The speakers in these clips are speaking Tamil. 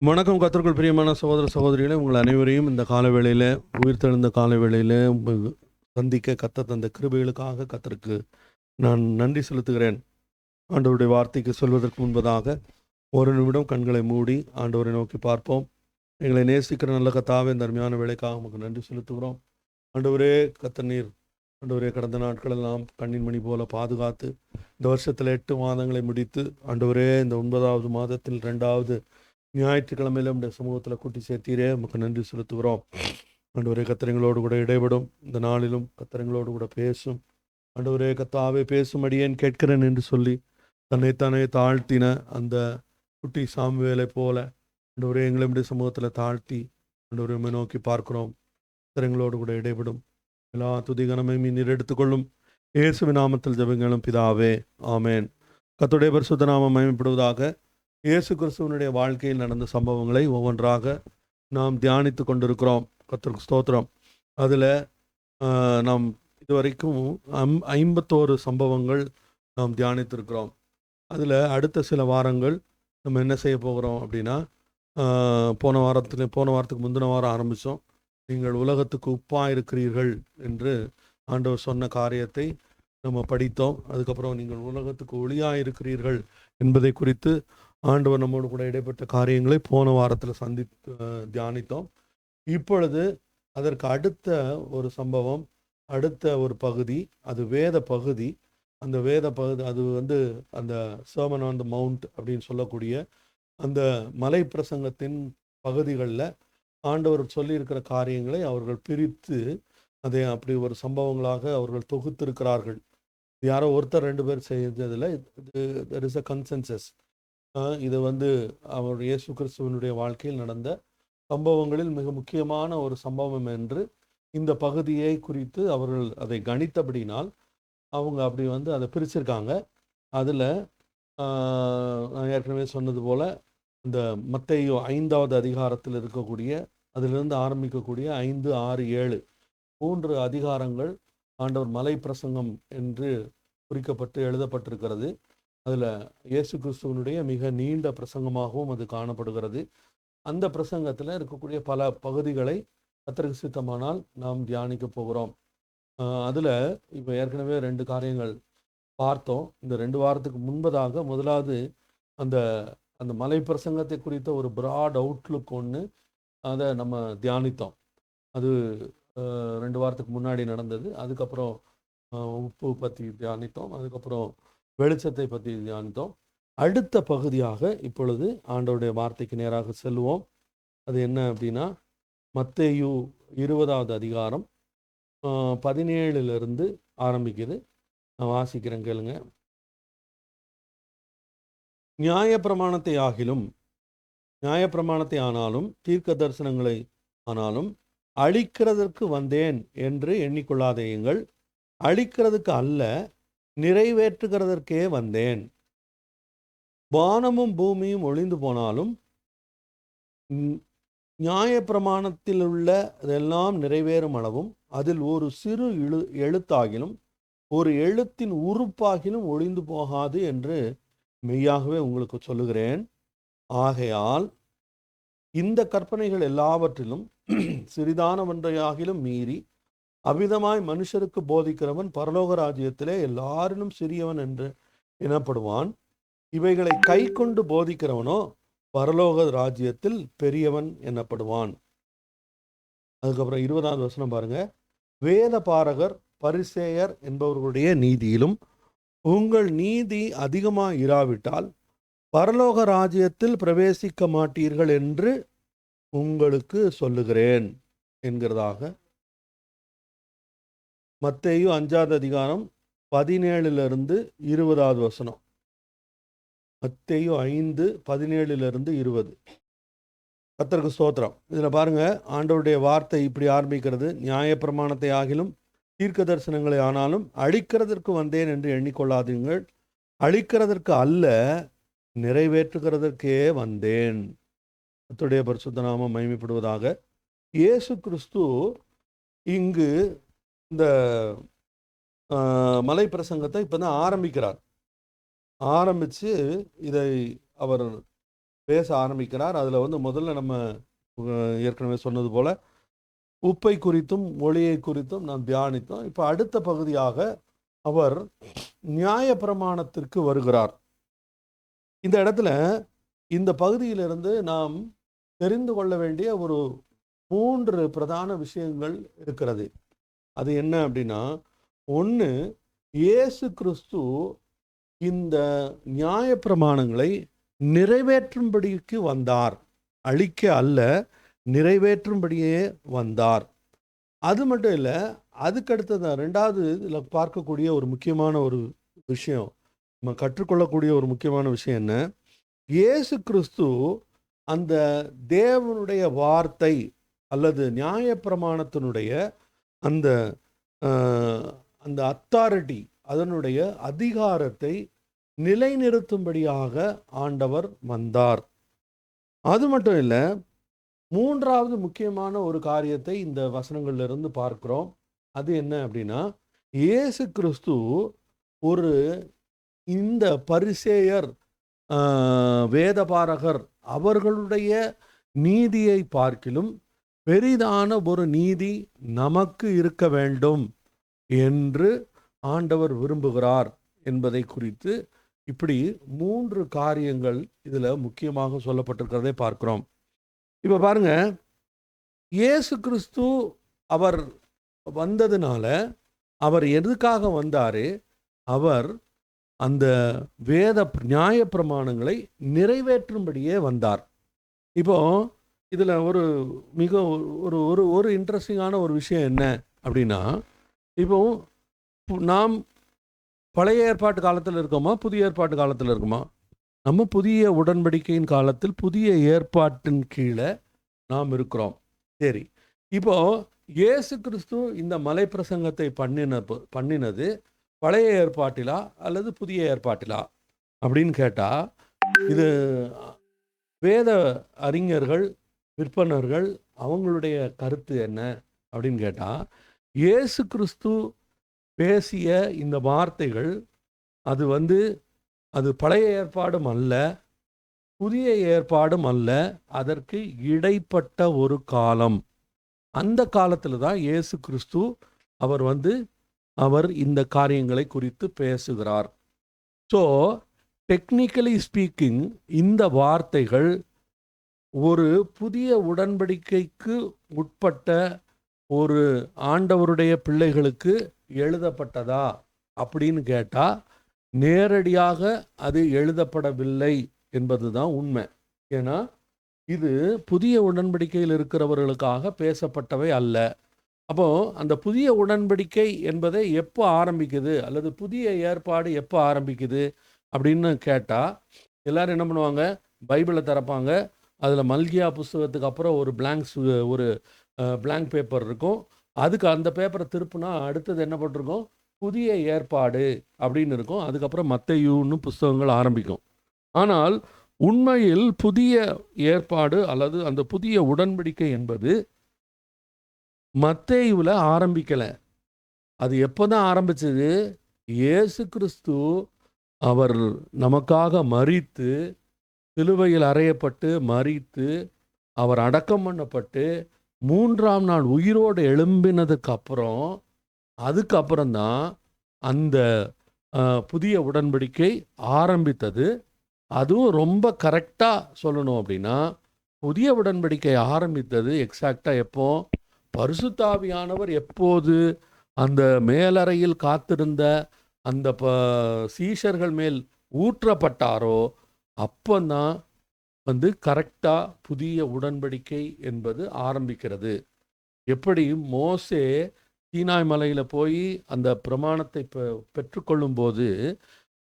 வணக்கம். கர்த்தருக்குள் பிரியமான சகோதர சகோதரிகளே, உங்கள் அனைவரையும் இந்த காலவேளையில், உயிர்த்தெழுந்த காலவேளையில் சந்திக்க கர்த்தர் தந்த கிருபைகளுக்காக கர்த்தருக்கு நான் நன்றி செலுத்துகிறேன். ஆண்டவருடைய வார்த்தைக்கு சொல்வதற்கு முன்பதாக ஒரு நிமிடம் கண்களை மூடி ஆண்டவரை நோக்கி பார்ப்போம். எங்களை நேசிக்கிற நல்ல கர்த்தாவே, இந்த அருமையான வேலைக்காக உங்களுக்கு நன்றி செலுத்துகிறோம். ஆண்டவரே, கர்த்தர் நீர் ஆண்டவரே கடந்த நாட்களெல்லாம் கண்ணின் மணி போல பாதுகாத்து இந்த வருஷத்தில் 8 மாதங்களை முடித்து ஆண்டவரே இந்த 9வது மாதத்தில் 2வது ஞாயிற்றுக்கிழமையில நம்முடைய சமூகத்தில் கூட்டி சேர்த்தீரே, நமக்கு நன்றி செலுத்துகிறோம். ஆண்டவரே, கத்திரங்களோடு கூட இடைபடும். இந்த நாளிலும் கத்திரங்களோடு கூட பேசும். ஆண்டவரே, கத்தாவே பேசும் அடியேன் கேட்கிறேன் என்று சொல்லி தன்னைத்தானே தாழ்த்தின அந்த குட்டி சாமுவேலை போல ஆண்டவரே எங்களை நம்முடைய சமூகத்தில் தாழ்த்தி ஆண்டவரை நோக்கி பார்க்கிறோம். கத்திரங்களோடு கூட இடைபடும். எல்லா துதிகனமையும் நீர் எடுத்துக்கொள்ளும். இயேசுவின் நாமத்தில் ஜெபங்களும் பிதாவே, ஆமேன். கர்த்தருடைய பரிசுத்த நாமம் மகிமைப்படுவதாக. இயேசு கிறிஸ்துவனுடைய வாழ்க்கையில் நடந்த சம்பவங்களை ஒவ்வொன்றாக நாம் தியானித்து கொண்டிருக்கிறோம். கர்த்தருக்கு ஸ்தோத்திரம். அதில் நாம் இதுவரைக்கும் 51 சம்பவங்கள் நாம் தியானித்திருக்கிறோம். அதில் அடுத்த சில வாரங்கள் நம்ம என்ன செய்ய போகிறோம் அப்படின்னா, போன வாரத்துக்கு முந்தின வாரம் ஆரம்பித்தோம். நீங்கள் உலகத்துக்கு உப்பாக இருக்கிறீர்கள் என்று ஆண்டவர் சொன்ன காரியத்தை நம்ம படித்தோம். அதுக்கப்புறம் நீங்கள் உலகத்துக்கு ஒளியாக இருக்கிறீர்கள் என்பதை குறித்து ஆண்டவர் நம்மோடு கூட இடைப்பட்ட காரியங்களை போன வாரத்தில் தியானித்தோம். இப்பொழுது அதற்கு அடுத்த ஒரு சம்பவம், அடுத்த ஒரு பகுதி, அது வேத பகுதி. அந்த வேத பகுதி அது அந்த சர்மன் ஆன் த மவுண்ட் அப்படின்னு சொல்லக்கூடிய அந்த மலை பிரசங்கத்தின் பகுதிகளில் ஆண்டவர் சொல்லியிருக்கிற காரியங்களை அவர்கள் பிரித்து அதை அப்படி ஒரு சம்பவங்களாக அவர்கள் தொகுத்திருக்கிறார்கள். யாரோ ஒருத்தர் 2 பேர் செஞ்சதில் there is a consensus. இது அவர் இயேசு கிறிஸ்துவனுடைய வாழ்க்கையில் நடந்த சம்பவங்களில் மிக முக்கியமான ஒரு சம்பவம் என்று இந்த பகுதியை குறித்து அவர்கள் அதை கணித்தபடினால் அவங்க அப்படி அதை பிரிச்சிருக்காங்க. அதில் நான் ஏற்கனவே சொன்னது போல் இந்த மத்தேயு 5வது அதிகாரத்தில் இருக்கக்கூடிய அதிலிருந்து ஆரம்பிக்கக்கூடிய 5, 6, 7 3 அதிகாரங்கள் ஆண்டவர் மலை பிரசங்கம் என்று குறிக்கப்பட்டு எழுதப்பட்டிருக்கிறது. அதில் இயேசு கிறிஸ்துவனுடைய மிக நீண்ட பிரசங்கமாகவும் அது காணப்படுகிறது. அந்த பிரசங்கத்தில் இருக்கக்கூடிய பல பகுதிகளை கர்த்தருக்கு சித்தமானால் நாம் தியானிக்க போகிறோம். அதில் இப்போ ஏற்கனவே 2 காரியங்கள் பார்த்தோம். இந்த 2 வாரத்துக்கு முன்பதாக முதலாவது அந்த அந்த மலை பிரசங்கத்தை குறித்த ஒரு பிராட் அவுட்லுக் ஒன்று அதை நம்ம தியானித்தோம். அது 2 வாரத்துக்கு முன்னாடி நடந்தது. அதுக்கப்புறம் உப்பு பற்றி தியானித்தோம். அதுக்கப்புறம் வெளிச்சத்தை பற்றி தியானித்தோம். அடுத்த பகுதியாக இப்பொழுது ஆண்டவருடைய வார்த்தைக்கு நேராக செல்வோம். அது என்ன அப்படின்னா, மத்தேயு 20வது அதிகாரம் 17 ஆரம்பிக்குது. நான் வாசிக்கிறேன், கேளுங்க. நியாயப்பிரமாணத்தை ஆனாலும் தீர்க்க தரிசனங்களை ஆனாலும் அழிக்கிறதற்கு வந்தேன் என்று எண்ணிக்கொள்ளாதேயுங்கள். அழிக்கிறதுக்கு அல்ல, நிறைவேற்றுகிறதற்கே வந்தேன். வானமும் பூமியும் ஒளிந்து போனாலும் நியாயப்பிரமாணத்தில் உள்ள இதெல்லாம் நிறைவேறும் அளவும் அதில் ஒரு சிறு எழுத்தாகிலும் ஒரு எழுத்தின் உறுப்பாகிலும் ஒளிந்து போகாது என்று மெய்யாகவே உங்களுக்கு சொல்லுகிறேன். ஆகையால் இந்த கற்பனைகள் எல்லாவற்றிலும் சிறிதானவற்றையாகிலும் மீறி அவ்விதமாய் மனுஷருக்கு போதிக்கிறவன் பரலோக ராஜ்யத்திலே எல்லாரிலும் சிறியவன் என்று எனப்படுவான். இவைகளை கை கொண்டு போதிக்கிறவனோ பரலோக ராஜ்யத்தில் பெரியவன் எனப்படுவான். அதுக்கப்புறம் 20வது வசனம் பாருங்க. வேத பாரகர் பரிசேயர் என்பவர்களுடைய நீதியிலும் உங்கள் நீதி அதிகமாக இராவிட்டால் பரலோக ராஜ்யத்தில் பிரவேசிக்க மாட்டீர்கள் என்று உங்களுக்கு சொல்லுகிறேன் என்கிறதாக மத்தேயு 5வது அதிகாரம் 17 20வது வசனம். மத்தேயு 5, 17 20. கர்த்தருக்கு ஸ்தோத்திரம். இதில் பாருங்க, ஆண்டவருடைய வார்த்தை இப்படி ஆரம்பிக்கிறது. நியாயப்பிரமாணத்தை ஆகிலும் தீர்க்க தரிசனங்களை ஆனாலும் அழிக்கிறதற்கு வந்தேன் என்று எண்ணிக்கொள்ளாதீர்கள். அழிக்கிறதற்கு அல்ல, நிறைவேற்றுகிறதற்கே வந்தேன். கர்த்தருடைய பரிசுத்த நாமம் மகிமைப்படுவதாக. இயேசு கிறிஸ்து இங்கு இந்த மலை பிரசங்கத்தை இப்போ தான் ஆரம்பிக்கிறார். ஆரம்பித்து இதை அவர் பேச ஆரம்பிக்கிறார். அதில் வந்து முதல்ல நம்ம ஏற்கனவே சொன்னது போல உப்பை குறித்தும் ஒளியை குறித்தும் நாம் தியானித்தோம். இப்போ அடுத்த பகுதியாக அவர் நியாயப்பிரமாணத்திற்கு வருகிறார். இந்த இடத்துல இந்த பகுதியிலிருந்து நாம் தெரிந்து கொள்ள வேண்டிய ஒரு 3 பிரதான விஷயங்கள் இருக்கிறது. அது என்ன அப்படின்னா, ஒன்று, இயேசு கிறிஸ்து இந்த நியாயப்பிரமாணங்களை நிறைவேற்றும்படிக்கு வந்தார். அழிக்க அல்ல, நிறைவேற்றும்படியே வந்தார். அது மட்டும் இல்லை, அதுக்கடுத்தது 2வது இதில் பார்க்கக்கூடிய ஒரு முக்கியமான ஒரு விஷயம், நம்ம கற்றுக்கொள்ளக்கூடிய ஒரு முக்கியமான விஷயம் என்ன, இயேசு கிறிஸ்து அந்த தேவனுடைய வார்த்தை அல்லது நியாயப்பிரமாணத்தினுடைய அந்த அந்த அத்தாரிட்டி, அதனுடைய அதிகாரத்தை நிலைநிறுத்தும்படியாக ஆண்டவர் வந்தார். அது மட்டும் இல்லை, 3வது முக்கியமான ஒரு காரியத்தை இந்த வசனங்கள்ல பார்க்கிறோம். அது என்ன அப்படின்னா, இயேசு கிறிஸ்து ஒரு இந்த பரிசேயர், வேதபாரகர் அவர்களுடைய நீதியை பார்க்கிலும் பெரிதான ஒரு நீதி நமக்கு இருக்க வேண்டும் என்று ஆண்டவர் விரும்புகிறார் என்பதை குறித்து இப்படி 3 காரியங்கள் இதில் முக்கியமாக சொல்லப்பட்டிருக்கிறதை பார்க்கிறோம். இப்போ பாருங்க, இயேசு கிறிஸ்து அவர் வந்ததுனால அவர் எதுக்காக வந்தார்? அவர் அந்த வேத நியாயப்பிரமாணங்களை நிறைவேற்றும்படியே வந்தார். இப்போ இதில் ஒரு மிக ஒரு ஒரு ஒரு இன்ட்ரெஸ்டிங்கான ஒரு விஷயம் என்ன அப்படின்னா, இப்போ நாம் பழைய ஏற்பாட்டு காலத்தில் இருக்கோமா, புதிய ஏற்பாட்டு காலத்தில் இருக்குமா? நம்ம புதிய உடன்படிக்கையின் காலத்தில் புதிய ஏற்பாட்டின் கீழே நாம் இருக்கிறோம். சரி, இப்போ இயேசு கிறிஸ்து இந்த மலை பிரசங்கத்தை பண்ணினது பழைய ஏற்பாட்டிலா அல்லது புதிய ஏற்பாட்டிலா அப்படின்னு கேட்டால், இது வேத அறிஞர்கள், விற்பனர்கள் அவங்களுடைய கருத்து என்ன அப்படின்னு கேட்டால், இயேசு கிறிஸ்து பேசிய இந்த வார்த்தைகள் அது பழைய ஏற்பாடும் அல்ல, புதிய ஏற்பாடும் அல்ல, அதற்கு இடைப்பட்ட ஒரு காலம். அந்த காலத்தில் தான் இயேசு கிறிஸ்து அவர் இந்த காரியங்களை குறித்து பேசுகிறார். ஸோ டெக்னிக்கலி ஸ்பீக்கிங், இந்த வார்த்தைகள் ஒரு புதிய உடன்படிக்கைக்கு உட்பட்ட ஒரு ஆண்டவருடைய பிள்ளைகளுக்கு எழுதப்பட்டதா அப்படின்னு கேட்டால், நேரடியாக அது எழுதப்படவில்லை என்பது தான் உண்மை. ஏன்னா இது புதிய உடன்படிக்கையில் இருக்கிறவர்களுக்காக பேசப்பட்டவை அல்ல. அப்போது அந்த புதிய உடன்படிக்கை என்பதை எப்போ ஆரம்பிக்குது அல்லது புதிய ஏற்பாடு எப்போ ஆரம்பிக்குது அப்படின்னு கேட்டால், எல்லோரும் என்ன பண்ணுவாங்க, பைபிளை திறப்பாங்க, அதில் மல்கியா புஸ்தகத்துக்கு அப்புறம் ஒரு பிளாங்க் பேப்பர் இருக்கும். அதுக்கு அந்த பேப்பரை திருப்புனா அடுத்தது என்ன போட்டிருக்கோம், புதிய ஏற்பாடு அப்படின்னு இருக்கும். அதுக்கப்புறம் மத்தேயுன்னு புஸ்தகங்கள் ஆரம்பிக்கும். ஆனால் உண்மையில் புதிய ஏற்பாடு அல்லது அந்த புதிய உடன்படிக்கை என்பது மத்தேயுவில் ஆரம்பிக்கலை. அது எப்போ தான் ஆரம்பிச்சது? இயேசு கிறிஸ்து அவர் நமக்காக மரித்து, சிலுவையில் அறையப்பட்டு மரித்து, அவர் அடக்கம் பண்ணப்பட்டு 3ஆம் நாள் உயிரோடு எழும்பினதுக்கு அப்புறம், அதுக்கப்புறம்தான் அந்த புதிய உடன்படிக்கை ஆரம்பித்தது. அதுவும் ரொம்ப கரெக்டாக சொல்லணும் அப்படின்னா, புதிய உடன்படிக்கை ஆரம்பித்தது எக்ஸாக்டாக எப்போ, பரிசுத்தாவியானவர் எப்போது அந்த மேலறையில் காத்திருந்த அந்த சீஷர்கள் மேல் ஊற்றப்பட்டாரோ அப்போதான் கரெக்டாக புதிய உடன்படிக்கை என்பது ஆரம்பிக்கிறது. எப்படி மோசே சீனாய் மலையில் போய் அந்த பிரமாணத்தை பெற்றுக்கொள்ளும் போது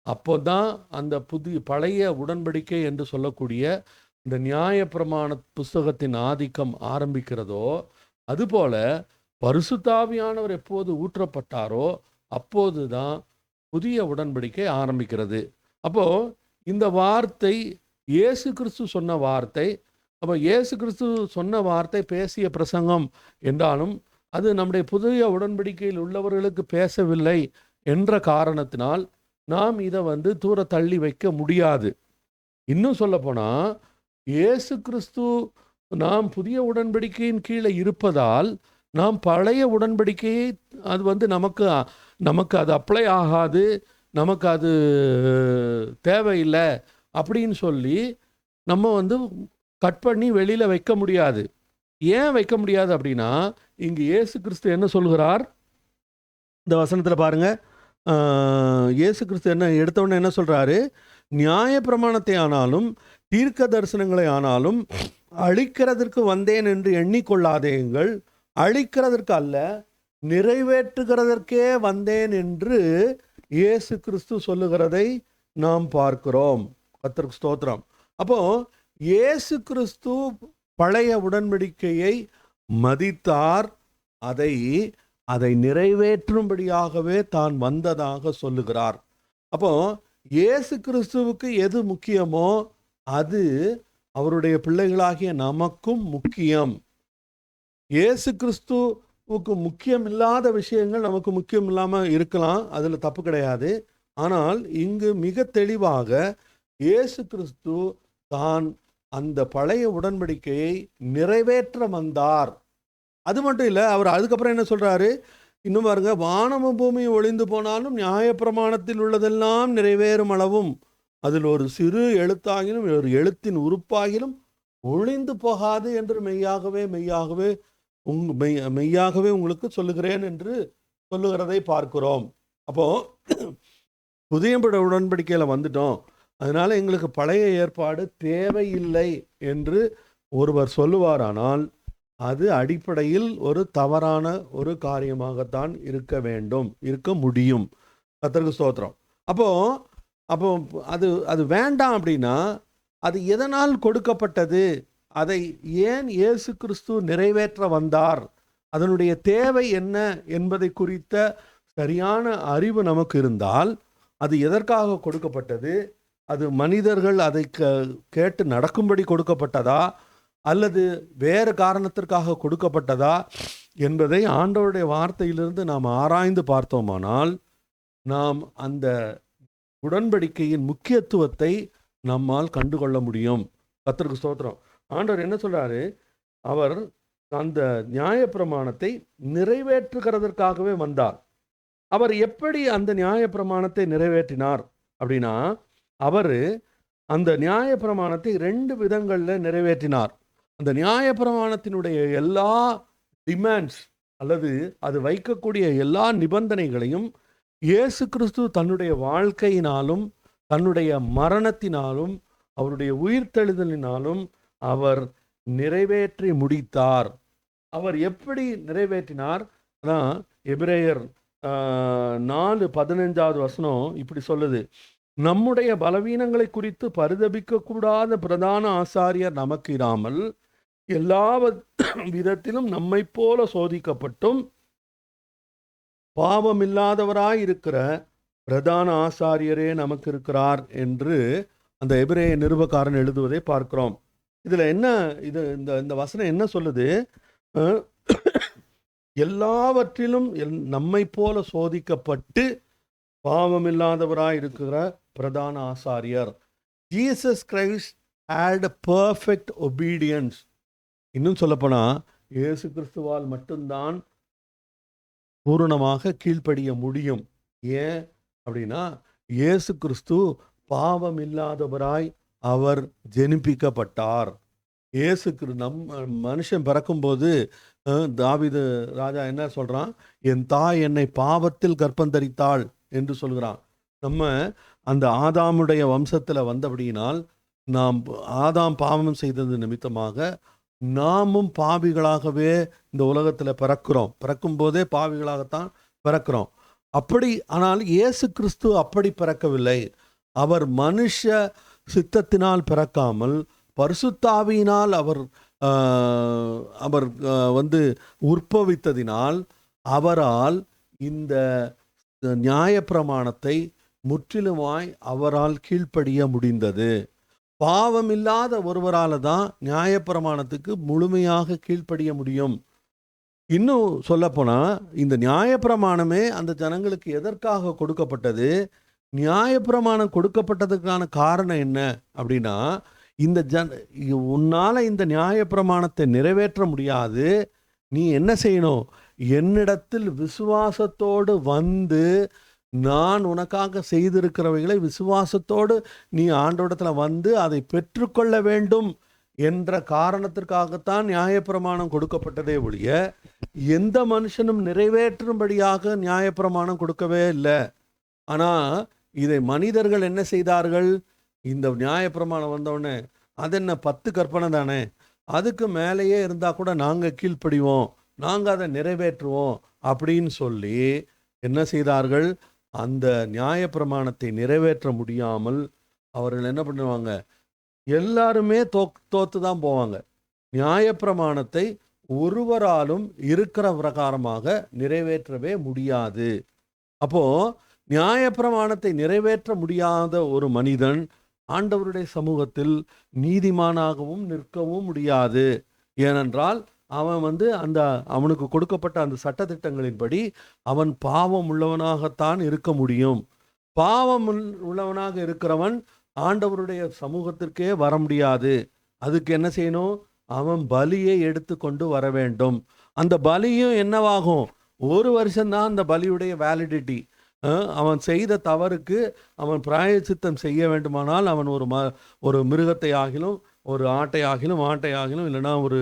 அப்போதான் அந்த பழைய உடன்படிக்கை என்று சொல்லக்கூடிய இந்த நியாயப்பிரமாண புஸ்தகத்தின் ஆதிக்கம் ஆரம்பிக்கிறதோ, அதுபோல பரிசுத்தாவியானவர் எப்போது ஊற்றப்பட்டாரோ அப்போது தான் புதிய உடன்படிக்கை ஆரம்பிக்கிறது. அப்போது இந்த வார்த்தை இயேசு கிறிஸ்து சொன்ன வார்த்தை. அப்போ இயேசு கிறிஸ்து சொன்ன வார்த்தை பேசிய பிரசங்கம் என்றாலும் அது நம்முடைய புதிய உடன்படிக்கையில் உள்ளவர்களுக்கு பேசவில்லை என்ற காரணத்தினால் நாம் இதை தூர தள்ளி வைக்க முடியாது. இன்னும் சொல்லப்போனால் இயேசு கிறிஸ்து நாம் புதிய உடன்படிக்கையின் கீழே இருப்பதால் நாம் பழைய உடன்படிக்கையை அது நமக்கு அது அப்ளை ஆகாது, நமக்கு அது தேவையில்லை அப்படின்னு சொல்லி நம்ம கட் பண்ணி வெளியில் வைக்க முடியாது. ஏன் வைக்க முடியாது அப்படின்னா, இங்கு இயேசு கிறிஸ்து என்ன சொல்கிறார்? இந்த வசனத்தில் பாருங்க, இயேசு கிறிஸ்து எடுத்தவொடனே என்ன சொல்கிறாரு? நியாய பிரமாணத்தை ஆனாலும் தீர்க்க தரிசனங்களை ஆனாலும் அழிக்கிறதற்கு வந்தேன் என்று எண்ணிக்கொள்ளாதேங்கள், அழிக்கிறதற்கு அல்ல நிறைவேற்றுகிறதற்கே வந்தேன் என்று இயேசு கிறிஸ்து சொல்லுகிறதை நாம் பார்க்கிறோம். கர்த்தருக்கு ஸ்தோத்திரம். அப்போ இயேசு கிறிஸ்து பழைய உடன்படிக்கையை மதித்தார், அதை நிறைவேற்றும்படியாகவே தான் வந்ததாக சொல்லுகிறார். அப்போ இயேசு கிறிஸ்துவுக்கு எது முக்கியமோ அது அவருடைய பிள்ளைகளாகிய நமக்கும் முக்கியம். இயேசு கிறிஸ்துவுக்கு முக்கியம் இல்லாத விஷயங்கள் நமக்கு முக்கியம் இல்லாமல் இருக்கலாம், அதில் தப்பு கிடையாது. ஆனால் இங்கு மிக தெளிவாக இயேசு கிறிஸ்து தான் அந்த பழைய உடன்படிக்கையை நிறைவேற்ற வந்தார். அது மட்டும் இல்லை, அவர் அதுக்கப்புறம் என்ன சொல்கிறாரு? இன்னும் பாருங்க, வானமும் பூமியும் ஒளிந்து போனாலும் நியாயப்பிரமாணத்தில் உள்ளதெல்லாம் நிறைவேறும் அளவும் அதில் ஒரு சிறு எழுத்தாகிலும் ஒரு எழுத்தின் உறுப்பாகிலும் ஒளிந்து போகாது என்று மெய்யாகவே உங்களுக்கு சொல்லுகிறேன் என்று சொல்லுகிறதை பார்க்கிறோம். அப்போ புதிய உடன்படிக்கையில் வந்துட்டோம், அதனால எங்களுக்கு பழைய ஏற்பாடு தேவையில்லை என்று ஒருவர் சொல்லுவாரானால் அது அடிப்படையில் ஒரு தவறான ஒரு காரியமாகத்தான் இருக்க முடியும். கர்த்தருக்கு ஸ்தோத்திரம். அப்போ அது வேண்டாம் அப்படின்னா அது எதனால் கொடுக்கப்பட்டது, அதை ஏன் இயேசு கிறிஸ்து நிறைவேற்ற வந்தார், அதனுடைய தேவை என்ன என்பதை குறித்த சரியான அறிவு நமக்கு இருந்தால் அது எதற்காக கொடுக்கப்பட்டது, அது மனிதர்கள் அதை கேட்டு நடக்கும்படி கொடுக்கப்பட்டதா அல்லது வேறு காரணத்திற்காக கொடுக்கப்பட்டதா என்பதை ஆண்டவருடைய வார்த்தையிலிருந்து நாம் ஆராய்ந்து பார்த்தோமானால் நாம் அந்த உடன்படிக்கையின் முக்கியத்துவத்தை நம்மால் கண்டுகொள்ள முடியும். கர்த்தருக்கு ஸ்தோத்திரம். ஆண்டவர் என்ன சொல்றாரு? அவர் அந்த நியாயப்பிரமாணத்தை நிறைவேற்றுகிறதற்காகவே வந்தார். அவர் எப்படி அந்த நியாயப்பிரமாணத்தை நிறைவேற்றினார் அப்படின்னா, அவர் அந்த நியாயப்பிரமாணத்தை 2 விதங்களில் நிறைவேற்றினார். அந்த நியாயப்பிரமாணத்தினுடைய எல்லா டிமாண்ட்ஸ் அல்லது அது வைக்கக்கூடிய எல்லா நிபந்தனைகளையும் இயேசு கிறிஸ்து தன்னுடைய வாழ்க்கையினாலும் தன்னுடைய மரணத்தினாலும் அவருடைய உயிர்த்தெழுதலினாலும் அவர் நிறைவேற்றி முடித்தார். அவர் எப்படி நிறைவேற்றினார்? எபிரேயர் 4:15 இப்படி சொல்லுது, நம்முடைய பலவீனங்களை குறித்து பரிதபிக்கக்கூடாத பிரதான ஆசாரியர் நமக்கு இராமல் எல்லா விதத்திலும் நம்மை போல சோதிக்கப்பட்டும் பாவமில்லாதவராயிருக்கிற பிரதான ஆசாரியரே நமக்கு இருக்கிறார் என்று அந்த எபிரேய நிருபக்காரன் எழுதுவதை பார்க்கிறோம். இதில் இந்த வசனம் என்ன சொல்லுது? எல்லாவற்றிலும் நம்மை போல சோதிக்கப்பட்டு பாவமில்லாதவராயிருக்கிற பிரதான ஆசாரியர். Jesus Christ had a perfect obedience. இன்னும் சொல்லப்போனால் இயேசு கிறிஸ்துவால் மட்டும்தான் பூரணமாக கீழ்ப்படிய முடியும். ஏன் அப்படின்னா, இயேசு கிறிஸ்து பாவம் இல்லாதவராய் அவர் ஜெனிப்பிக்கப்பட்டார். மனுஷன் பிறக்கும்போது தாவீது ராஜா என்ன சொல்கிறான்? என் தாய் என்னை பாவத்தில் கர்ப்பந்தரித்தாள் என்று சொல்கிறான். நம்ம அந்த ஆதாமுடைய வம்சத்தில் வந்தபடியினால் ஆதாம் பாவம் செய்தது நிமித்தமாக நாமும் பாவிகளாகவே இந்த உலகத்தில் பிறக்கும் போதே பாவிகளாகத்தான் பிறக்கிறோம். ஆனால் இயேசு கிறிஸ்து அப்படி பிறக்கவில்லை. அவர் மனுஷ சித்தத்தினால் பிறக்காமல் பரிசுத்தாவியினால் அவர் உற்பவித்ததினால் அவரால் இந்த நியாயப்பிரமாணத்தை முற்றிலுமாய் அவரால் கீழ்ப்படிய முடிந்தது. பாவமில்லாத ஒருவரால் தான் நியாயப்பிரமாணத்துக்கு முழுமையாக கீழ்ப்படிய முடியும். இன்னும் சொல்லப்போனால் இந்த நியாயப்பிரமாணமே அந்த ஜனங்களுக்கு எதற்காக கொடுக்கப்பட்டது? நியாயப்பிரமாணம் கொடுக்கப்பட்டதுக்கான காரணம் என்ன அப்படின்னா, உன்னால் இந்த நியாயப்பிரமாணத்தை நிறைவேற்ற முடியாது. நீ என்ன செய்யணும்? என்னிடத்தில் விசுவாசத்தோடு வந்து நான் உனக்காக செய்திருக்கிறவைகளை விசுவாசத்தோடு நீ ஆண்டவரிடத்தில் வந்து அதை பெற்றுக்கொள்ள வேண்டும் என்ற காரணத்திற்காகத்தான் நியாயப்பிரமாணம் கொடுக்கப்பட்டதே ஒழிய எந்த மனுஷனும் நிறைவேற்றும்படியாக நியாயப்பிரமாணம் கொடுக்கவே இல்லை. ஆனால் இதை மனிதர்கள் என்ன செய்தார்கள்? இந்த நியாயப்பிரமாணம் வந்தவுடனே அது என்ன 10 கற்பனை தானே, அதுக்கு மேலேயே இருந்தால் கூட நாங்கள் கீழ்ப்படிவோம், நாங்கள் அதை நிறைவேற்றுவோம் அப்படின்னு சொல்லி என்ன செய்தார்கள்? அந்த நியாயப்பிரமாணத்தை நிறைவேற்ற முடியாமல் அவர்கள் என்ன பண்ணுவாங்க? எல்லாருமே தோத்து தான் போவாங்க. நியாயப்பிரமாணத்தை ஒருவராலும் இருக்கிற பிரகாரமாக நிறைவேற்றவே முடியாது. அப்போது நியாயப்பிரமாணத்தை நிறைவேற்ற முடியாத ஒரு மனிதன் ஆண்டவருடைய சமூகத்தில் நீதிமானாகவும் நிற்கவும் முடியாது. ஏனென்றால் அவன் அவனுக்கு கொடுக்கப்பட்ட அந்த சட்டத்திட்டங்களின்படி அவன் பாவம் உள்ளவனாகத்தான் இருக்க முடியும். பாவம் உள்ளவனாக இருக்கிறவன் ஆண்டவருடைய சமூகத்திற்கே வர முடியாது. அதுக்கு என்ன செய்யணும்? அவன் பலியை எடுத்து கொண்டு வர வேண்டும். அந்த பலியும் என்னவாகும்? 1 வருஷம்தான் அந்த பலியுடைய வேலிடிட்டி. அவன் செய்த தவறுக்கு அவன் பிராயச்சித்தம் செய்ய வேண்டுமானால் அவன் ஒரு மிருகத்தை ஆகிலும் ஒரு ஆட்டை ஆகிலும் இல்லைன்னா ஒரு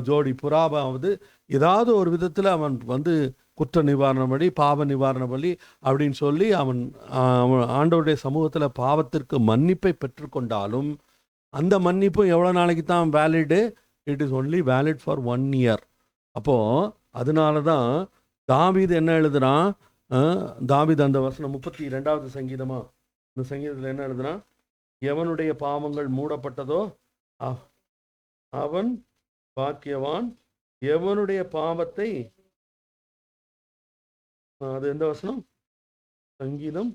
ஜோடி புறாவாவது ஏதாவது ஒரு விதத்தில் அவன் குற்ற நிவாரண பலி, பாவ நிவாரண பலி அப்படின்னு சொல்லி அவன் ஆண்டவருடைய சமூகத்தில் பாவத்திற்கு மன்னிப்பை பெற்றுக்கொண்டாலும் அந்த மன்னிப்பும் எவ்வளோ நாளைக்கு தான் valid? It is only valid for 1 year. அப்போது அதனால தான் தாவீது என்ன எழுதுறான்? தாவீது அந்த வசனம் 32வது சங்கீதமா, இந்த சங்கீதத்தில் என்ன எழுதுறான்? எவனுடைய பாவங்கள் மூடப்பட்டதோ அவன் பாக்கியவான், எவனுடைய பாவத்தை, அது எந்த வசனம்? சங்கீதம்,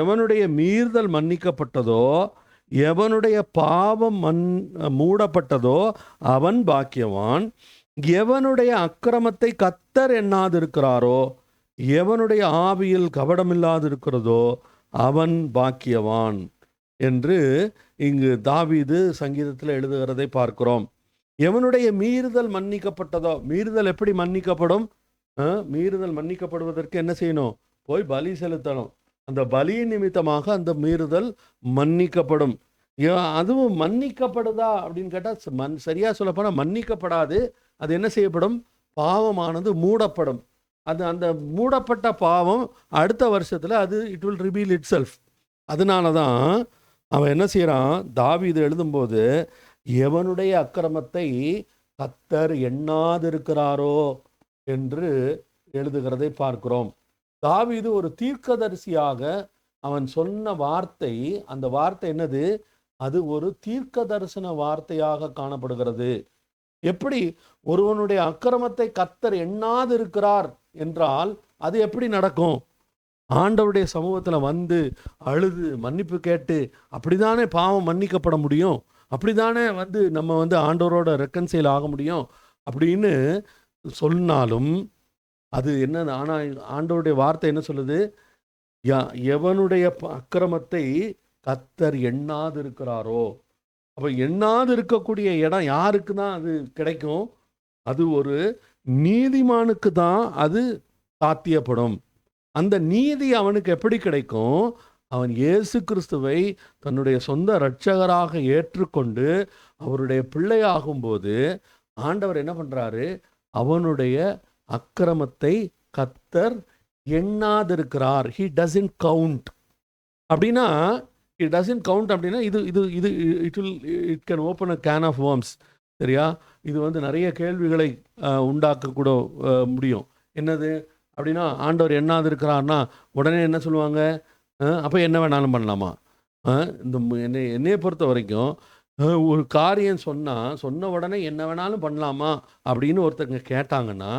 எவனுடைய மீறுதல் மன்னிக்கப்பட்டதோ எவனுடைய பாவம் மூடப்பட்டதோ அவன் பாக்கியவான், எவனுடைய அக்கிரமத்தை கர்த்தர் எண்ணாதிருக்கிறாரோ எவனுடைய ஆவியில் கபடமில்லாதிருக்கிறதோ அவன் பாக்கியவான் என்று இங்கு தாவீது சங்கீதத்தில் எழுதுகிறதை பார்க்கிறோம். எவனுடைய மீறுதல் மன்னிக்கப்பட்டதோ, மீறுதல் எப்படி மன்னிக்கப்படும்? மீறுதல் மன்னிக்கப்படுவதற்கு என்ன செய்யணும்? போய் பலி செலுத்தணும். அந்த பலியின் நிமித்தமாக அந்த மீறுதல் மன்னிக்கப்படும். அதுவும் மன்னிக்கப்படுதா அப்படின்னு கேட்டால் சரியாக சொல்லப்போனால் மன்னிக்கப்படாது. அது என்ன செய்யப்படும்? பாவமானது மூடப்படும். அது அந்த மூடப்பட்ட பாவம் அடுத்த வருஷத்தில் it will reveal it self. அதனால தான் அவன் என்ன செய்கிறான்? தாவீது எழுதும்போது எவனுடைய அக்கிரமத்தை கர்த்தர் எண்ணாதிருக்கிறாரோ என்று எழுதுகிறதை பார்க்கிறோம். தாவீது ஒரு தீர்க்கதரிசியாக அவன் சொன்ன வார்த்தை, அந்த வார்த்தை என்னது? அது ஒரு தீர்க்க தரிசன வார்த்தையாக காணப்படுகிறது. எப்படி ஒருவனுடைய அக்கிரமத்தை கர்த்தர் எண்ணாதிருக்கிறார் என்றால் அது எப்படி நடக்கும்? ஆண்டவருடைய சமூகத்தில் அழுது மன்னிப்பு கேட்டு அப்படிதானே பாவம் மன்னிக்கப்பட முடியும், அப்படிதானே நம்ம ஆண்டவரோட ரெக்கன்சைல் ஆக முடியும் அப்படின்னு சொன்னாலும் அது என்ன? ஆனால் ஆண்டவருடைய வார்த்தை என்ன சொல்லுது? எவனுடைய அக்கிரமத்தை கர்த்தர் எண்ணாதிருக்கிறாரோ. அப்போ எண்ணாது இருக்கக்கூடிய இடம் யாருக்கு தான் அது கிடைக்கும்? அது ஒரு நீதிமானுக்கு தான் அது சாத்தியப்படும். அந்த நீதி அவனுக்கு எப்படி கிடைக்கும்? அவன் இயேசு கிறிஸ்துவை தன்னுடைய சொந்த இரட்சகராக ஏற்றுக்கொண்டு அவருடைய பிள்ளையாகும்போது ஆண்டவர் என்ன பண்ணுறாரு? அவனுடைய அக்கிரமத்தை கர்த்தர் எண்ணாதிருக்கிறார். He doesn't count. அப்படின்னா இட் டசன்ட் கவுண்ட் அப்படின்னா it can open a can of worms. சரியா? இது நிறைய கேள்விகளை உண்டாக்கக்கூட முடியும். என்னது அப்படின்னா, ஆண்டவர் எண்ணாது இருக்கிறார்னா உடனே என்ன சொல்லுவாங்க? அப்போ என்ன வேணாலும் பண்ணலாமா? என்னையை பொறுத்த வரைக்கும் ஒரு காரியம் சொன்ன உடனே என்ன வேணாலும் பண்ணலாமா அப்படின்னு ஒருத்தங்க கேட்டாங்கன்னா,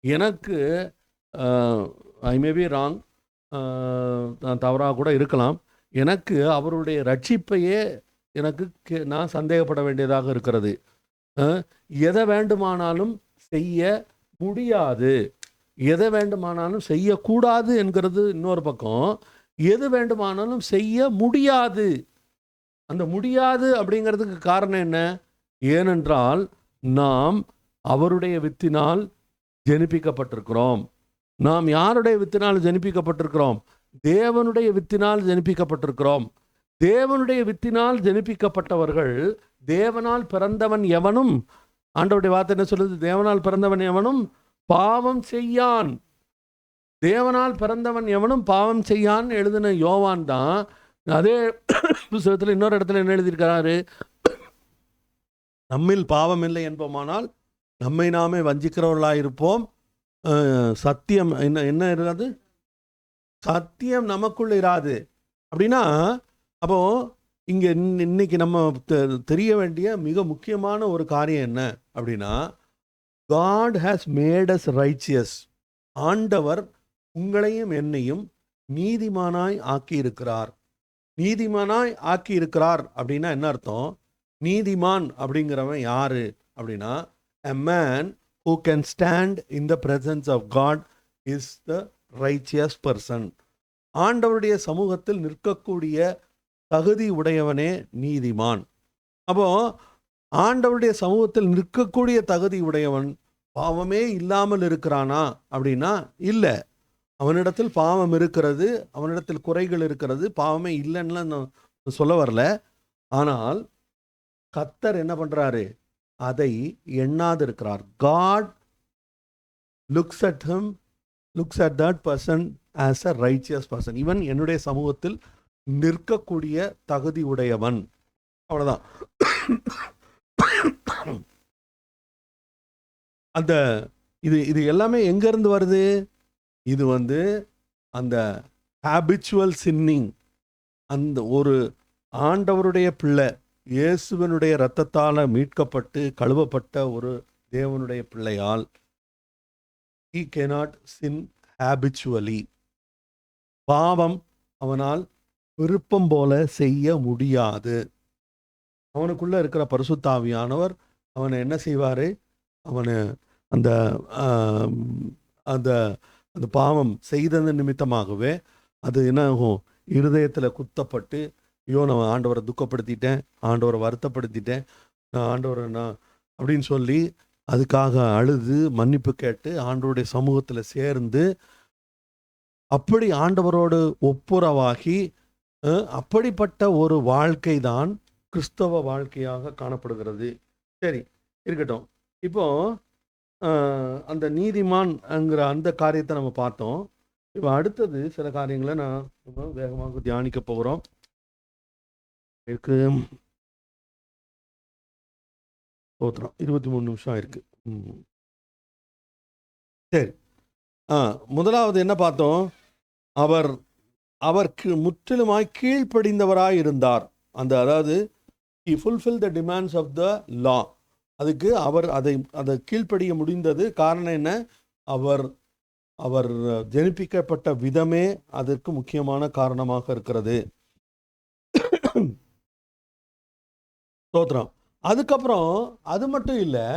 எனக்கு ஐ மே பி ராங், நான் தவறாக கூட இருக்கலாம், எனக்கு அவருடைய ரட்சிப்பையே நான் சந்தேகப்பட வேண்டியதாக இருக்கிறது. எதை வேண்டுமானாலும் செய்ய முடியாது, எதை வேண்டுமானாலும் செய்யக்கூடாது என்கிறது இன்னொரு பக்கம். எது வேண்டுமானாலும் செய்ய முடியாது. அந்த முடியாது அப்படிங்கிறதுக்கு காரணம் என்ன? ஏனென்றால் நாம் அவருடைய வித்தினால் ஜெனிப்பிக்கப்பட்டிருக்கிறோம். நாம் யாருடைய வித்தினால் ஜெனிப்பிக்கப்பட்டிருக்கிறோம்? தேவனுடைய வித்தினால் ஜெனிப்பிக்கப்பட்டிருக்கிறோம். தேவனுடைய வித்தினால் ஜெனிப்பிக்கப்பட்டவர்கள், தேவனால் பிறந்தவன் எவனும், ஆண்டவருடைய வார்த்தை என்ன சொல்லுது? தேவனால் பிறந்தவன் எவனும் பாவம் செய்யான். தேவனால் பிறந்தவன் எவனும் பாவம் செய்யான் எழுதின யோவான் தான் அதே புத்தகத்தில் இன்னொரு இடத்துல என்ன எழுதியிருக்கிறாரு? நம்மில் பாவம் இல்லை என்போமானால் நம்மை நாமே வஞ்சிக்கிறவர்களாயிருப்போம். சத்தியம் என்ன இருக்காது? சத்தியம் நமக்குள்ள இராது. அப்படின்னா அப்போ இங்கே இன்னைக்கு நம்ம தெரிய வேண்டிய மிக முக்கியமான ஒரு காரியம் என்ன அப்படின்னா, God has made us righteous. ஆண்டவர் உங்களையும் என்னையும் நீதிமானாய் ஆக்கியிருக்கிறார். நீதிமானாய் ஆக்கியிருக்கிறார் அப்படின்னா என்ன அர்த்தம்? நீதிமான் அப்படிங்கிறவன் யாரு அப்படின்னா, a man who can stand in the presence of God is the righteous person. ஆண்டவருடைய சமூகத்தில் நிற்கக்கூடிய தகுதி உடையவனே நீதிமான். அப்போ ஆண்டவருடைய சமூகத்தில் நிற்கக்கூடிய தகுதி உடையவன் பாவமே இல்லாமல் இருக்கிறானா அப்படின்னா இல்லை. அவனிடத்தில் பாவம் இருக்கிறது, அவனிடத்தில் குறைகள் இருக்கிறது, பாவமே இல்லைன்னு நான் சொல்ல வரல. ஆனால் கர்த்தர் என்ன பண்றாரு? அதை எண்ணாது இருக்கிறார். God looks at that person as a righteous person. இவன் என்னுடைய சமூகத்தில் நிற்கக்கூடிய தகுதி உடையவன். அவ்வளவுதான். அந்த இது எல்லாமே எங்க இருந்து வருது? இது அந்த ஹாபிச்சுவல் சின்னிங், அந்த ஒரு ஆண்டவருடைய பிள்ளை, இயேசுவனுடைய இரத்தத்தால் மீட்கப்பட்டு கழுவப்பட்ட ஒரு தேவனுடைய பிள்ளையால் he cannot sin habitually. பாவம் அவனால் விருப்பம் போல செய்ய முடியாது. அவனுக்குள்ள இருக்கிற பரிசுத்த ஆவியானவர் அவனை என்ன செய்வாரு? அவனை அந்த அந்த அந்த பாவம் செய்தது நிமித்தமாகவே அது என்ன ஆகும்? இருதயத்தில் குத்தப்பட்டு, ஐயோ நான் ஆண்டவரை துக்கப்படுத்திட்டேன், ஆண்டவரை வருத்தப்படுத்திட்டேன், நான் ஆண்டவரை அப்படின்னு சொல்லி அதுக்காக அழுது மன்னிப்பு கேட்டு ஆண்டவருடைய சமூகத்தில் சேர்ந்து அப்படி ஆண்டவரோடு ஒப்புரவாகி அப்படிப்பட்ட ஒரு வாழ்க்கை தான் கிறிஸ்தவ வாழ்க்கையாக காணப்படுகிறது. சரி, இருக்கட்டும். இப்போ அந்த நீதிமான்ங்கிற அந்த காரியத்தை நம்ம பார்த்தோம். இப்போ அடுத்தது சில காரியங்களை நம்ம வேகமாக தியானிக்க போகிறோம். இருக்கு 23 நிமிஷம் இருக்கு. சரி, முதலாவது என்ன பார்த்தோம்? அவருக்கு முற்றிலுமாய் கீழ்ப்படிந்தவராய் இருந்தார். அதாவது he fulfilled the demands of the law. அதுக்கு அவர் அதை கீழ்ப்படிய முடிந்தது. காரணம் என்ன? அவர் ஜெனிப்பிக்கப்பட்ட விதமே அதற்கு முக்கியமான காரணமாக இருக்கிறது. ஸ்தோத்திரம். அதுக்கப்புறம் அது மட்டும் இல்லை,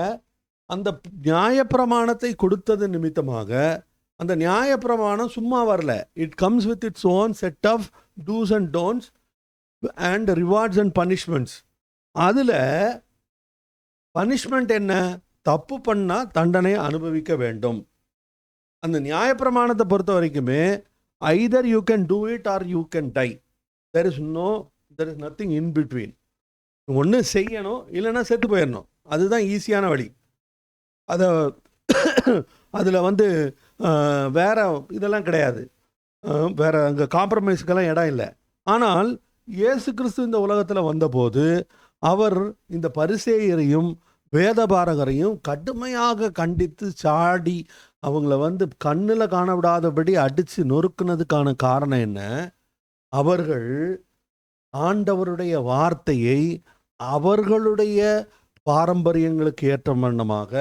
அந்த நியாயப்பிரமாணத்தை கொடுத்தது நிமித்தமாக அந்த நியாயப்பிரமாணம் சும்மா வரல. It comes with its own set of do's and don'ts and rewards and punishments. அதில் பனிஷ்மெண்ட் என்ன? தப்பு பண்ணால் தண்டனை அனுபவிக்க வேண்டும். அந்த நியாயப்பிரமாணத்தை பொறுத்த வரைக்குமே either you can do it or you can die. There is nothing in between. ஒன்று செய்யணும், இல்லைன்னா செத்து போயிடணும். அதுதான் ஈஸியான வழி. அதில் வேற இதெல்லாம் கிடையாது. வேற அங்கே காம்ப்ரமைஸுக்கெல்லாம் இடம் இல்லை. ஆனால் இயேசு கிறிஸ்து இந்த உலகத்தில் வந்தபோது அவர் இந்த பரிசேயரையும் வேதபாரகரையும் கடுமையாக கண்டித்து சாடி அவங்கள கண்ணில் காணவிடாதபடி அடித்து நொறுக்குனதுக்கான காரணம் என்ன? அவர்கள் ஆண்டவருடைய வார்த்தையை அவர்களுடைய பாரம்பரியங்களுக்கு ஏற்ற வண்ணமாக,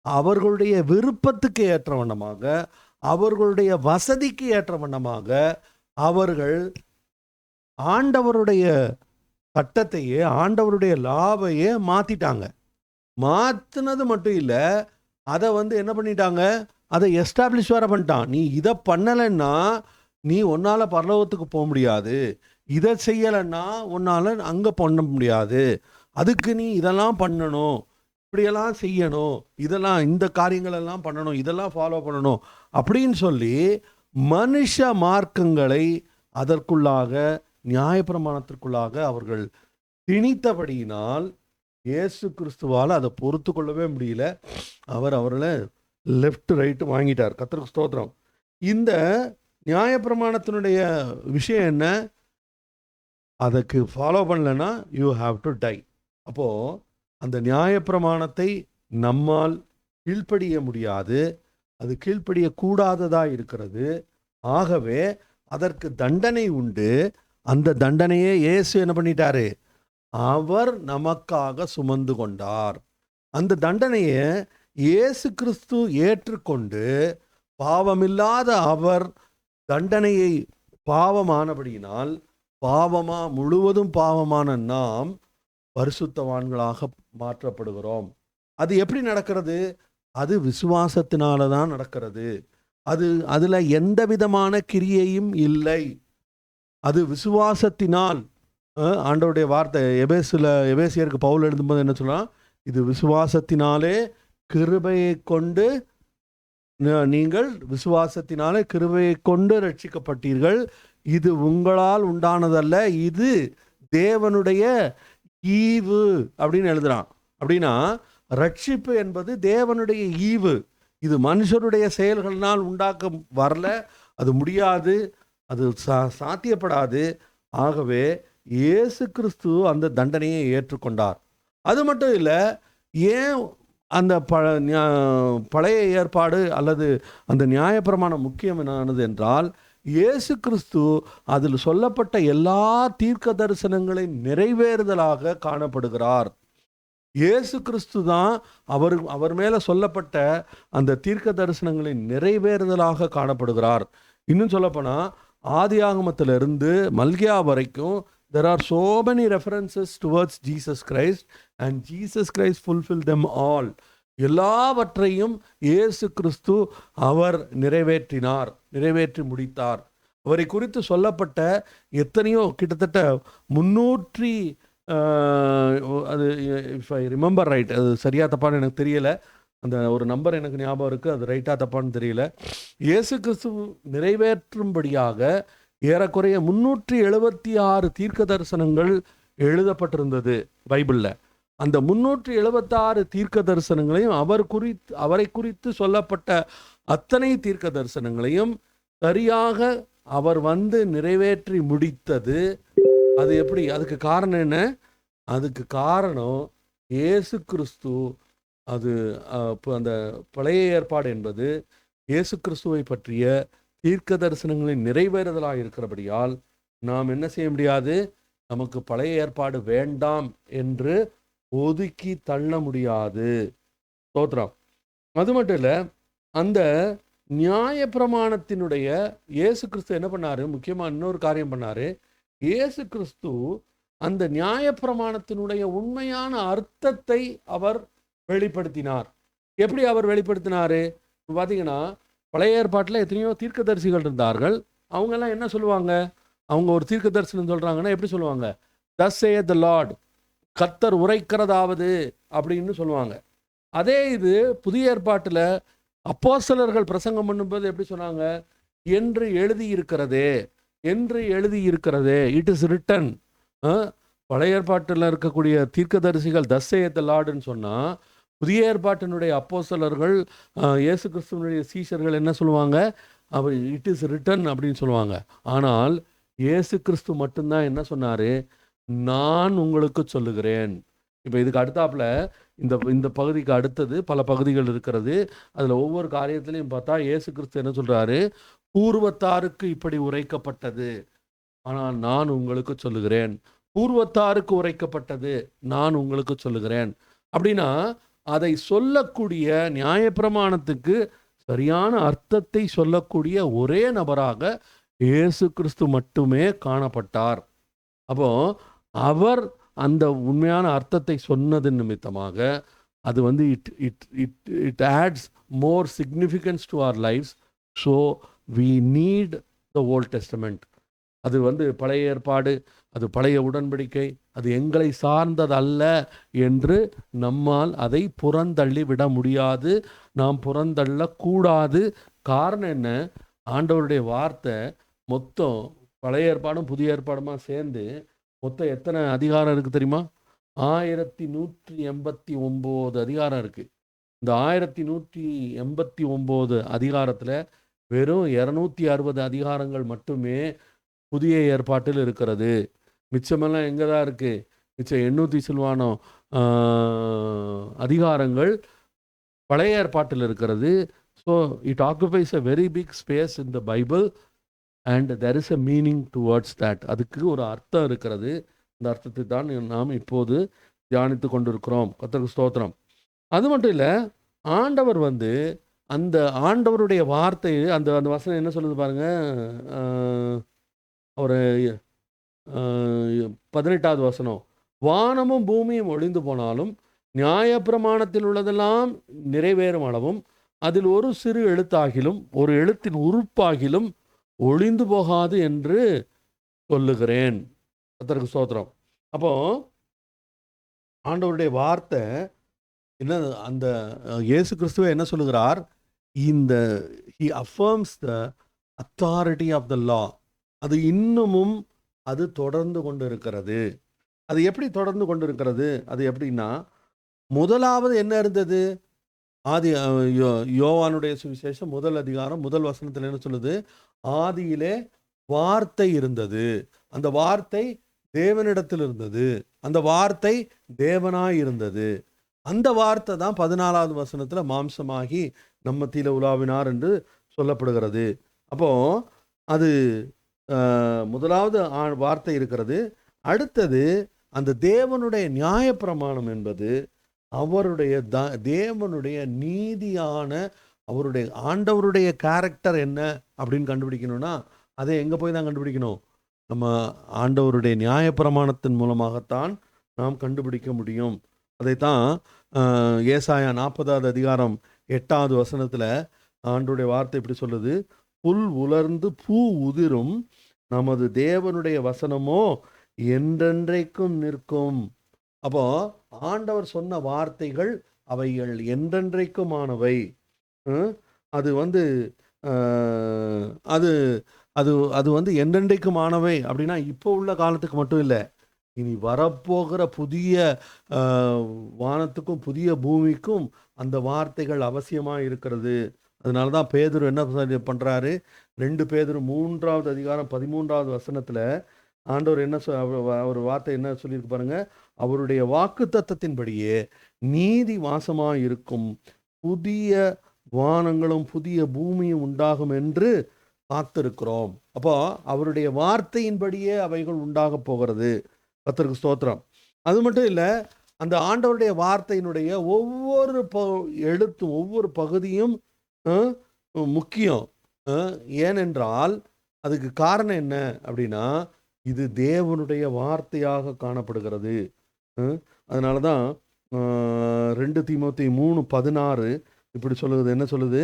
அவர்களுடைய விருப்பத்துக்கு ஏற்ற வண்ணமாக, அவர்களுடைய வசதிக்கு ஏற்ற வண்ணமாக அவர்கள் ஆண்டவருடைய சட்டத்தையே ஆண்டவருடைய லாவையே மாற்றிட்டாங்க. மாற்றினது மட்டும் இல்லை, அதை என்ன பண்ணிட்டாங்க? அதை எஸ்டாப்ளிஷ் வேற பண்ணிட்டான். நீ இதை பண்ணலைன்னா நீ உன்னால் பரலோகத்துக்கு போக முடியாது, இதை செய்யலைன்னா உன்னால் அங்கே பண்ண முடியாது, அதுக்கு நீ இதெல்லாம் பண்ணணும், இப்படியெல்லாம் செய்யணும், இதெல்லாம் இந்த காரியங்களெல்லாம் பண்ணணும், இதெல்லாம் ஃபாலோ பண்ணணும் அப்படின்னு சொல்லி மனுஷ மார்க்கங்களை அதற்குள்ளாக நியாயப்பிரமாணத்திற்குள்ளாக அவர்கள் திணித்தபடியினால் இயேசு கிறிஸ்துவால் அதை பொறுத்து கொள்ளவே முடியல. அவர்களை லெஃப்ட் ரைட்டு வாங்கிட்டார். கர்த்தருக்கு ஸ்தோத்திரம். இந்த நியாயப்பிரமாணத்தினுடைய விஷயம் என்ன? அதுக்கு ஃபாலோ பண்ணலன்னா யூ ஹாவ் டு டை. அப்போது அந்த நியாயப்பிரமாணத்தை நம்மால் கீழ்ப்படிய முடியாது, அது கீழ்ப்படியக்கூடாததாக இருக்கிறது. ஆகவே அதற்கு தண்டனை உண்டு. அந்த தண்டனையே இயேசு என்ன பண்ணிட்டாரு? அவர் நமக்காக சுமந்து கொண்டார். அந்த தண்டனையை இயேசு கிறிஸ்து ஏற்றுக்கொண்டு பாவமில்லாத அவர் தண்டனையை பாவமானபடியினால் முழுவதும் பாவமான நாம் பரிசுத்தவான்களாக மாற்றப்படுகிறோம். அது எப்படி நடக்கிறது? அது விசுவாசத்தினால தான் நடக்கிறது. அதில் எந்த விதமான கிரியையும் இல்லை. அது விசுவாசத்தினால். ஆண்டவருடைய வார்த்தை எபேசியருக்கு பவுல் எழுதும்போது என்ன சொல்லலாம்? இது விசுவாசத்தினாலே கிருபையை கொண்டு நீங்கள் விசுவாசத்தினாலே கிருபையை கொண்டு ரட்சிக்கப்பட்டீர்கள், இது உங்களால் உண்டானதல்ல, இது தேவனுடைய ஈவு அப்படின்னு எழுதுறான். அப்படின்னா ரட்சிப்பு என்பது தேவனுடைய ஈவு. இது மனுஷருடைய செயல்களினால் உண்டாக்க வரல, அது முடியாது, அது சாத்தியப்படாது. ஆகவே இயேசு கிறிஸ்து அந்த தண்டனையை ஏற்றுக்கொண்டார். அது மட்டும் இல்லை, ஏன் அந்த பழைய ஏற்பாடு அல்லது அந்த நியாயப்பிரமாணம் முக்கியமானது என்றால், இயேசு கிறிஸ்து அதில் சொல்லப்பட்ட எல்லா தீர்க்க தரிசனங்களை நிறைவேறுதலாக காணப்படுகிறார். இயேசு கிறிஸ்து தான் அவர் மேலே சொல்லப்பட்ட அந்த தீர்க்க தரிசனங்களை நிறைவேறுதலாக காணப்படுகிறார். இன்னும் சொல்லப்போனால் ஆதியாகமத்திலிருந்து மல்கியா வரைக்கும் there are so many references towards Jesus Christ and Jesus Christ fulfilled them all. எல்லாவற்றையும் இயேசு கிறிஸ்து அவர் நிறைவேற்றி முடித்தார். அவரை குறித்து சொல்லப்பட்ட எத்தனையோ கிட்டத்தட்ட 300 அது இஃப் ஐ ரிமெம்பர் ரைட், அது சரியாக தப்பான்னு எனக்கு தெரியலை, அந்த ஒரு நம்பர் எனக்கு ஞாபகம் இருக்குது, அது ரைட்டாக தப்பான்னு தெரியல. இயேசு கிறிஸ்து நிறைவேற்றும்படியாக ஏறக்குறைய 376 தீர்க்க தரிசனங்கள் எழுதப்பட்டிருந்தது பைபிளில். அந்த 376 தீர்க்க தரிசனங்களையும் அவரை குறித்து சொல்லப்பட்ட அத்தனை தீர்க்க தரிசனங்களையும் சரியாக அவர் வந்து நிறைவேற்றி முடித்தது. அது எப்படி? அதுக்கு காரணம் என்ன? அதுக்கு காரணம் இயேசு கிறிஸ்து. அது அந்த பழைய ஏற்பாடு என்பது இயேசு கிறிஸ்துவை பற்றிய தீர்க்க தரிசனங்களின் நிறைவேறுதலாக இருக்கிறபடியால் நாம் என்ன செய்ய முடியாது? நமக்கு பழைய ஏற்பாடு வேண்டாம் என்று ஒதுக்கி தள்ள முடியாது. ஸ்தோத்திரம். அது மட்டும் இல்லை, அந்த நியாயப்பிரமாணத்தினுடைய இயேசு கிறிஸ்து என்ன பண்ணாரு? முக்கியமாக இன்னொரு காரியம் பண்ணாரு. இயேசு கிறிஸ்து அந்த நியாயப்பிரமாணத்தினுடைய உண்மையான அர்த்தத்தை அவர் வெளிப்படுத்தினார். எப்படி அவர் வெளிப்படுத்தினாரு? பார்த்தீங்கன்னா பழைய ஏற்பாட்டில் எத்தனையோ தீர்க்கதரிசிகள் இருந்தார்கள். அவங்கெல்லாம் என்ன சொல்லுவாங்க? அவங்க ஒரு தீர்க்க தரிசனம் சொல்கிறாங்கன்னா எப்படி சொல்லுவாங்க? thus saith the Lord, கர்த்தர் உரைக்கிறதாவது அப்படின்னு சொல்லுவாங்க. அதே இது புதிய ஏற்பாட்டில் அப்போஸ்தலர்கள் பிரசங்கம் பண்ணும்போது எப்படி சொன்னாங்க? என்று எழுதியிருக்கிறதே, இட் இஸ் ரிட்டன். பழைய ஏற்பாட்டில் இருக்கக்கூடிய தீர்க்கதரிசிகள் thus saith the Lordன்னு சொன்னால், புதிய ஏற்பாட்டினுடைய அப்போஸ்தலர்கள் இயேசு கிறிஸ்துவனுடைய சீஷர்கள் என்ன சொல்லுவாங்க? அவர் இட் இஸ் ரிட்டன் அப்படின்னு சொல்லுவாங்க. ஆனால் இயேசு கிறிஸ்து மட்டும்தான் என்ன சொன்னார்? நான் உங்களுக்கு சொல்லுகிறேன். இப்போ இதுக்கு அடுத்தாப்புல இந்த பகுதிக்கு அடுத்தது பல பகுதிகள் இருக்கிறது. அதில் ஒவ்வொரு காரியத்திலையும் பார்த்தா இயேசு கிறிஸ்து என்ன சொல்கிறாரு? பூர்வத்தாருக்கு இப்படி உரைக்கப்பட்டது, ஆனால் நான் உங்களுக்கு சொல்லுகிறேன். பூர்வத்தாருக்கு உரைக்கப்பட்டது, நான் உங்களுக்கு சொல்லுகிறேன். அப்படின்னா அதை சொல்லக்கூடிய நியாயப்பிரமாணத்துக்கு சரியான அர்த்தத்தை சொல்லக்கூடிய ஒரே நபராக இயேசு கிறிஸ்து மட்டுமே காணப்பட்டார். அப்போ அவர் அந்த உண்மையான அர்த்தத்தை சொன்னது நிமித்தமாக அது வந்து it adds more significance to our lives. So we need the Old Testament. அது பழைய ஏற்பாடு, அது பழைய உடன்படிக்கை, அது எங்களை சார்ந்ததல்ல என்று நம்மால் அதை புறந்தள்ளி விட முடியாது. நாம் புறந்தள்ளக்கூடாது. காரணம் என்ன? ஆண்டவருடைய வார்த்தை மொத்தம் பழைய ஏற்பாடும் புதிய ஏற்பாடுமா சேர்ந்து மொத்தம் எத்தனை அதிகாரம் இருக்குது தெரியுமா? 1189 அதிகாரம் இருக்குது. இந்த 1189 அதிகாரத்தில் வெறும் 260 அதிகாரங்கள் மட்டுமே புதிய ஏற்பாட்டில் இருக்கிறது. மிச்சமெல்லாம் எங்கே தான் இருக்குது? மிச்சம் 800 சில்வானம் அதிகாரங்கள் பழைய ஏற்பாட்டில் இருக்கிறது. So it occupies a very big space in the Bible and there is a meaning towards that. அதுக்கு ஒரு அர்த்தம் இருக்கிறது. இந்த அர்த்தத்தை தான் நாம் இப்போது தியானித்து கொண்டிருக்கிறோம். கர்த்தருக்கு ஸ்தோத்திரம். அது மட்டும் இல்லை, ஆண்டவர் அந்த ஆண்டவருடைய வார்த்தை அந்த அந்த வசனம் என்ன சொல்லுது பாருங்க. ஒரு 18வது வசனம், வானமும் பூமியும் ஒழிந்து போனாலும் நியாயப்பிரமாணத்தில் உள்ளதெல்லாம் நிறைவேறும் அளவும் அதில் ஒரு சிறு எழுத்தாகிலும் ஒரு எழுத்தின் உறுப்பாகிலும் ஒழிந்து போகாது என்று சொல்லுகிறேன். கர்த்தருக்கு ஸ்தோத்திரம். அப்போ ஆண்டவருடைய வார்த்தை என்ன? அந்த இயேசு கிறிஸ்துவே என்ன சொல்லுகிறார்? இந்த he affirms the authority of the law. அது இன்னமும் அது தொடர்ந்து கொண்டு இருக்கிறது. அது எப்படி தொடர்ந்து கொண்டு இருக்கிறது? அது எப்படின்னா, முதலாவது என்ன இருந்தது? ஆதி யோவானுடைய சுவிசேஷம் 1 அதிகாரம் 1 வசனத்தில் என்ன சொல்லுது? ஆதியிலே வார்த்தை இருந்தது, அந்த வார்த்தை தேவனிடத்தில் இருந்தது, அந்த வார்த்தை தேவனாய் இருந்தது. அந்த வார்த்தை தான் 14வது வசனத்தில் மாம்சமாகி நம்ம மத்தியில உலாவினார் என்று சொல்லப்படுகிறது. அப்போ அது முதலாவது வார்த்தை இருக்கிறது. அடுத்தது அந்த தேவனுடைய நியாயப்பிரமாணம் என்பது அவருடைய தேவனுடைய நீதியான அவருடைய ஆண்டவருடைய கேரக்டர் என்ன அப்படின்னு கண்டுபிடிக்கணும்னா அதை எங்கே போய் தான் கண்டுபிடிக்கணும்? நம்ம ஆண்டவருடைய நியாயப்பிரமாணத்தின் மூலமாகத்தான் நாம் கண்டுபிடிக்க முடியும். அதைத்தான் ஏசாயா 40வது அதிகாரம் 8வது வசனத்தில் ஆண்டவருடைய வார்த்தை இப்படி சொல்லுது, புல் உலர்ந்து பூ உதிரும், நமது தேவனுடைய வசனமோ என்றென்றைக்கும் நிற்கும். அப்போ ஆண்டவர் சொன்ன வார்த்தைகள் அவைகள் என்றென்றைக்குமானவை. அது அது அது அது என்றென்றைக்குமானவை அப்படின்னா இப்போ உள்ள காலத்துக்கு மட்டும் இல்லை, இனி வரப்போகிற புதிய வானத்துக்கும் புதிய பூமிக்கும் அந்த வார்த்தைகள் அவசியமாக இருக்கிறது. அதனால தான் பேதுரு என்ன பண்ணுறாரு? 2 பேதுரு 3வது அதிகாரம் 13வது வசனத்தில் ஆண்டவர் என்ன ஒரு வார்த்தை என்ன சொல்லியிருக்கு பாருங்க. அவருடைய வாக்கு தத்தத்தின்படியே நீதி வாசமாக இருக்கும், புதிய வானங்களும் புதிய பூமியும் உண்டாகும் என்று காத்திருக்கிறோம். அப்போ அவருடைய வார்த்தையின்படியே அவைகள் உண்டாக போகிறது. கர்த்தருக்கு ஸ்தோத்திரம். அது மட்டும் இல்லை, அந்த ஆண்டவருடைய வார்த்தையினுடைய ஒவ்வொரு எழுத்தும் ஒவ்வொரு பகுதியும் முக்கியம். ஏனென்றால் அதுக்கு காரணம் என்ன அப்படின்னா, இது தேவனுடைய வார்த்தையாக காணப்படுகிறது. அதனால தான் 2 தீமோத்தேயு 3:16 இப்படி சொல்லுது. என்ன சொல்லுது?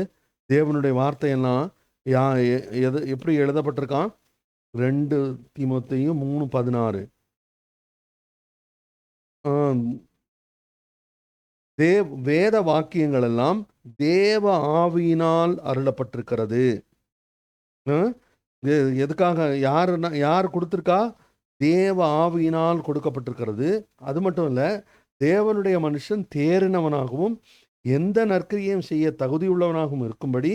தேவனுடைய வார்த்தையெல்லாம் எப்படி எழுதப்பட்டிருக்கான்? 2 தீமோத்தேயு 3:16 வேத வாக்கியங்கள் எல்லாம் தேவ ஆவியினால் அருளப்பட்டிருக்கிறது. எதுக்காக? யார் கொடுத்துருக்கா? தேவ ஆவியினால் கொடுக்கப்பட்டிருக்கிறது. அது மட்டும் இல்லை, தேவனுடைய மனுஷன் தேறினவனாகவும் எந்த நற்கிரியையும் செய்ய தகுதியுள்ளவனாகவும் இருக்கும்படி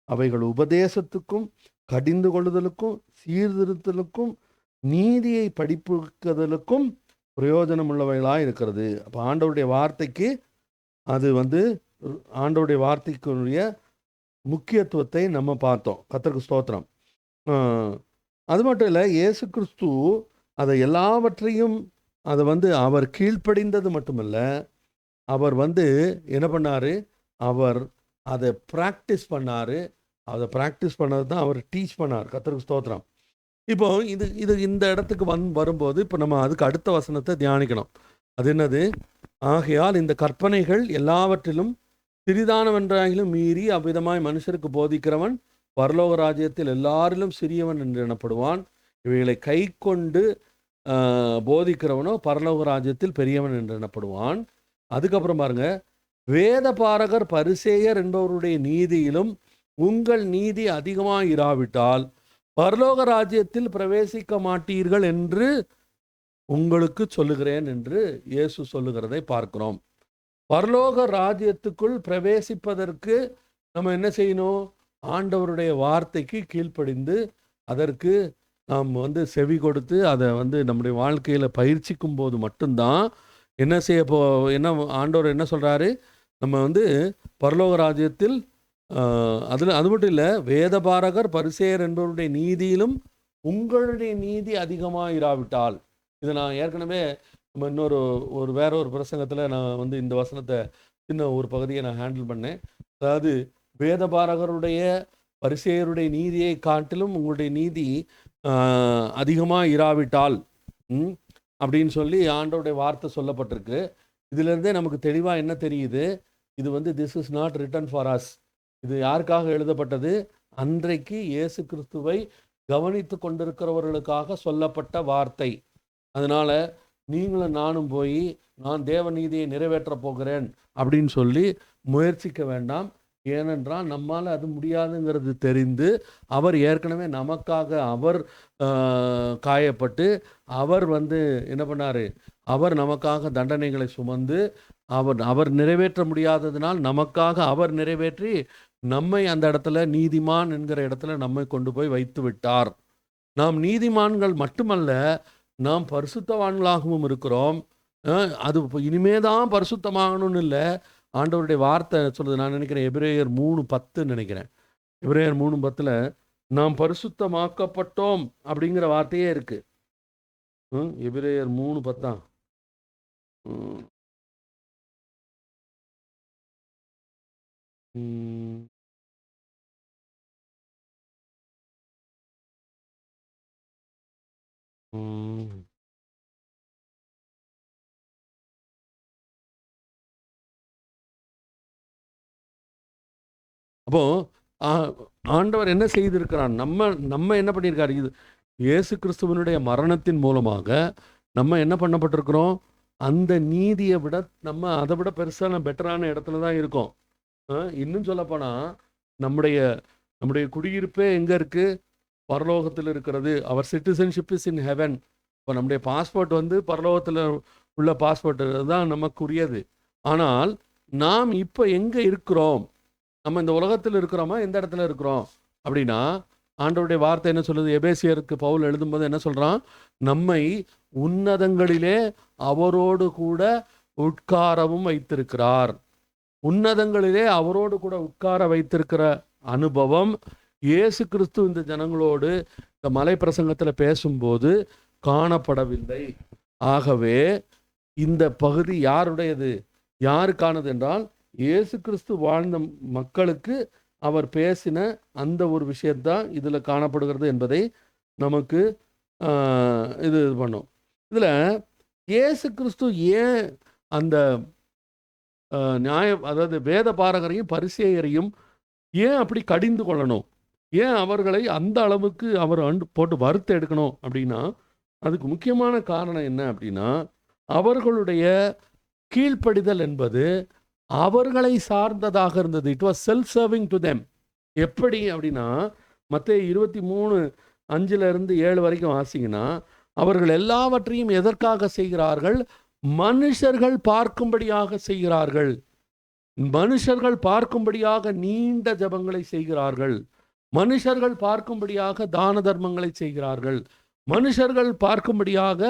அவைகள் உபதேசத்துக்கும் கடிந்து கொள்ளுதலுக்கும் சீர்திருத்தலுக்கும் நீதியை படிப்புக்குதலுக்கும் பிரயோஜனம் உள்ளவைகளாக இருக்கிறது. அப்போ ஆண்டவருடைய வார்த்தைக்கு அது ஆண்டவருடைய வார்த்தைக்குரிய முக்கியத்துவத்தை நம்ம பார்த்தோம். கர்த்தருக்கு ஸ்தோத்திரம். அது மட்டும் இல்லை, இயேசு கிறிஸ்து அதை எல்லாவற்றையும் அதை அவர் கீழ்ப்படிந்தது மட்டுமல்ல, அவர் என்ன பண்ணார்? அவர் அதை ப்ராக்டிஸ் பண்ணார். அதை ப்ராக்டிஸ் பண்ணது தான் அவர் டீச் பண்ணார். கர்த்தருக்கு ஸ்தோத்திரம். இப்போ இது இந்த இடத்துக்கு வரும்போது இப்போ நம்ம அதுக்கு அடுத்த வசனத்தை தியானிக்கணும். அது என்னது? ஆகையால் இந்த கற்பனைகள் எல்லாவற்றிலும் சிறிதானவென்றாகிலும் மீறி அவ்விதமாய் மனுஷருக்கு போதிக்கிறவன் பரலோக ராஜ்யத்தில் எல்லாரிலும் சிறியவன் என்று எண்ணப்படுவான். இவைகளை கை கொண்டு போதிக்கிறவனோ பரலோக ராஜ்யத்தில் பெரியவன் என்று எண்ணப்படுவான். அதுக்கப்புறம் பாருங்க, வேத பாரகர் பரிசேயர் என்பவருடைய நீதியிலும் உங்கள் நீதி அதிகமாக இராவிட்டால் பரலோக ராஜ்யத்தில் பிரவேசிக்க மாட்டீர்கள் என்று உங்களுக்கு சொல்லுகிறேன் என்று இயேசு சொல்லுகிறதை பார்க்கிறோம். பரலோக ராஜ்யத்துக்குள் பிரவேசிப்பதற்கு நம்ம என்ன செய்யணும்? ஆண்டவருடைய வார்த்தைக்கு கீழ்ப்படிந்து அதற்கு நாம் செவி கொடுத்து அதை நம்முடைய வாழ்க்கையில் பயிற்சிக்கும் போது மட்டும்தான் என்ன ஆண்டவர் என்ன சொல்கிறாரு, நம்ம பரலோக ராஜ்யத்தில் அது மட்டும் இல்லை, வேதபாரகர் பரிசேயர் என்பவருடைய நீதியிலும் உங்களுடைய நீதி அதிகமாக இராவிட்டால். இதை நான் ஏற்கனவே நம்ம வேற ஒரு பிரசங்கத்தில் நான் இந்த வசனத்தை சின்ன ஒரு பகுதியை நான் ஹேண்டில் பண்ணேன். அதாவது வேதபாரகருடைய பரிசேயருடைய நீதியை காட்டிலும் உங்களுடைய நீதி அதிகமாக இராவிட்டால் அப்படின்னு சொல்லி ஆண்டவருடைய வார்த்தை சொல்லப்பட்டிருக்கு. இதிலிருந்தே நமக்கு தெளிவாக என்ன தெரியுது? இது this is not return for us. இது யாருக்காக எழுதப்பட்டது? அன்றைக்கு இயேசு கிறிஸ்துவை கவனித்து கொண்டிருக்கிறவர்களுக்காக சொல்லப்பட்ட வார்த்தை. அதனால நீங்களும் நானும் போய் நான் தேவ நீதியை நிறைவேற்ற போகிறேன் அப்படின்னு சொல்லி முயற்சிக்க வேண்டாம். ஏனென்றால் நம்மால் அது முடியாதுங்கிறது தெரிந்து அவர் ஏற்கனவே நமக்காக அவர் காயப்பட்டு அவர் என்ன பண்ணார்? அவர் நமக்காக தண்டனைகளை சுமந்து அவர் நிறைவேற்ற முடியாததினால் நமக்காக அவர் நிறைவேற்றி நம்மை அந்த இடத்துல நீதிமான் என்கிற இடத்துல நம்மை கொண்டு போய் வைத்து விட்டார். நாம் நீதிமான்கள் மட்டுமல்ல, நாம் பரிசுத்தவான்களாகவும் இருக்கிறோம். அது இனிமேதான் பரிசுத்தமாகணும்னு இல்லை, ஆண்டவருடைய வார்த்தை சொல்லுது. நான் நினைக்கிறேன் எபிரேயர் 3:10 நினைக்கிறேன். எபிரேயர் 3:10 நாம் பரிசுத்தமாக்கப்பட்டோம் அப்படிங்கிற வார்த்தையே இருக்கு. எபிரேயர் 3:10 அப்போ ஆண்டவர் என்ன செய்திருக்கிறார்? நம்ம என்ன பண்ணியிருக்காரு? இது இயேசு கிறிஸ்துவனுடைய மரணத்தின் மூலமாக நம்ம என்ன பண்ணப்பட்டிருக்கிறோம்? அந்த நீதியை விட நம்ம அதை விட பெருசான பெட்டரான இடத்துல தான் இருக்கோம். இன்னும் சொல்லப்போனால் நம்முடைய குடியிருப்பே எங்கே இருக்குது? பரலோகத்தில் இருக்கிறது. அவர் சிட்டிசன்ஷிப் இஸ் இன் ஹெவன். இப்போ நம்முடைய பாஸ்போர்ட் பரலோகத்தில் உள்ள பாஸ்போர்ட் தான் நமக்குரியது. ஆனால் நாம் இப்போ எங்கே இருக்கிறோம்? நம்ம இந்த உலகத்தில் இருக்கிறோமா, எந்த இடத்துல இருக்கிறோம் அப்படின்னா, ஆண்டவருடைய வார்த்தை என்ன சொல்லுது? எபேசியருக்கு பவுல் எழுதும்போது என்ன சொல்கிறான்? நம்மை உன்னதங்களிலே அவரோடு கூட உட்காரவும் வைத்திருக்கிறார். உன்னதங்களிலே அவரோடு கூட உட்கார வைத்திருக்கிற அனுபவம் இயேசு கிறிஸ்து இந்த ஜனங்களோடு இந்த மலை பிரசங்கத்தில் பேசும்போது காணப்படவில்லை. ஆகவே இந்த பகுதி யாருடையது, யாருக்கானது என்றால் இயேசு கிறிஸ்து வாழ்ந்த மக்களுக்கு அவர் பேசின அந்த ஒரு விஷயத்தான் இதில் காணப்படுகிறது என்பதை நமக்கு இது பண்ணும். இதில் இயேசு கிறிஸ்து ஏன் அந்த அதாவது வேத பாரகரையும் பரிசேயரையும் ஏன் அப்படி கடிந்து கொள்ளணும்? ஏன் அவர்களை அந்த அளவுக்கு அவர் போட்டு வறுத்து எடுக்கணும் அப்படின்னா, அதுக்கு முக்கியமான காரணம் என்ன அப்படின்னா, அவர்களுடைய கீழ்ப்படிதல் என்பது அவர்களை சார்ந்ததாக இருந்தது. It was self serving to them. எப்படி அப்படின்னா, மத்தேயு 23:5-7 வரைக்கும் வாசிங்கன்னா, அவர்கள் எல்லாவற்றையும் எதற்காக செய்கிறார்கள்? மனுஷர்கள் பார்க்கும்படியாக செய்கிறார்கள். மனுஷர்கள் பார்க்கும்படியாக நீண்ட ஜெபங்களை செய்கிறார்கள். மனுஷர்கள் பார்க்கும்படியாக தான தர்மங்களை செய்கிறார்கள். மனுஷர்கள் பார்க்கும்படியாக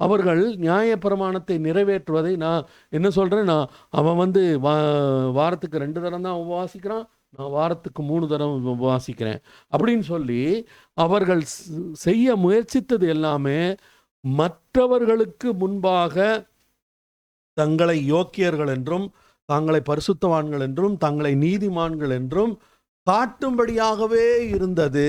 அவர்கள் நியாயப்பிரமாணத்தை நிறைவேற்றுவதை நான் என்ன சொல்கிறேன்? அவன் வாரத்துக்கு 2 தரம் தான் உபவாசிக்கிறான், நான் வாரத்துக்கு 3 தரம் உபவாசிக்கிறேன் அப்படின்னு சொல்லி அவர்கள் செய்ய முயற்சித்தது எல்லாமே மற்றவர்களுக்கு முன்பாக தங்களை யோக்கியர்கள் என்றும் தங்களை பரிசுத்தவான்கள் என்றும் தங்களை நீதிமான்கள் என்றும் காட்டும்படியாகவே இருந்தது.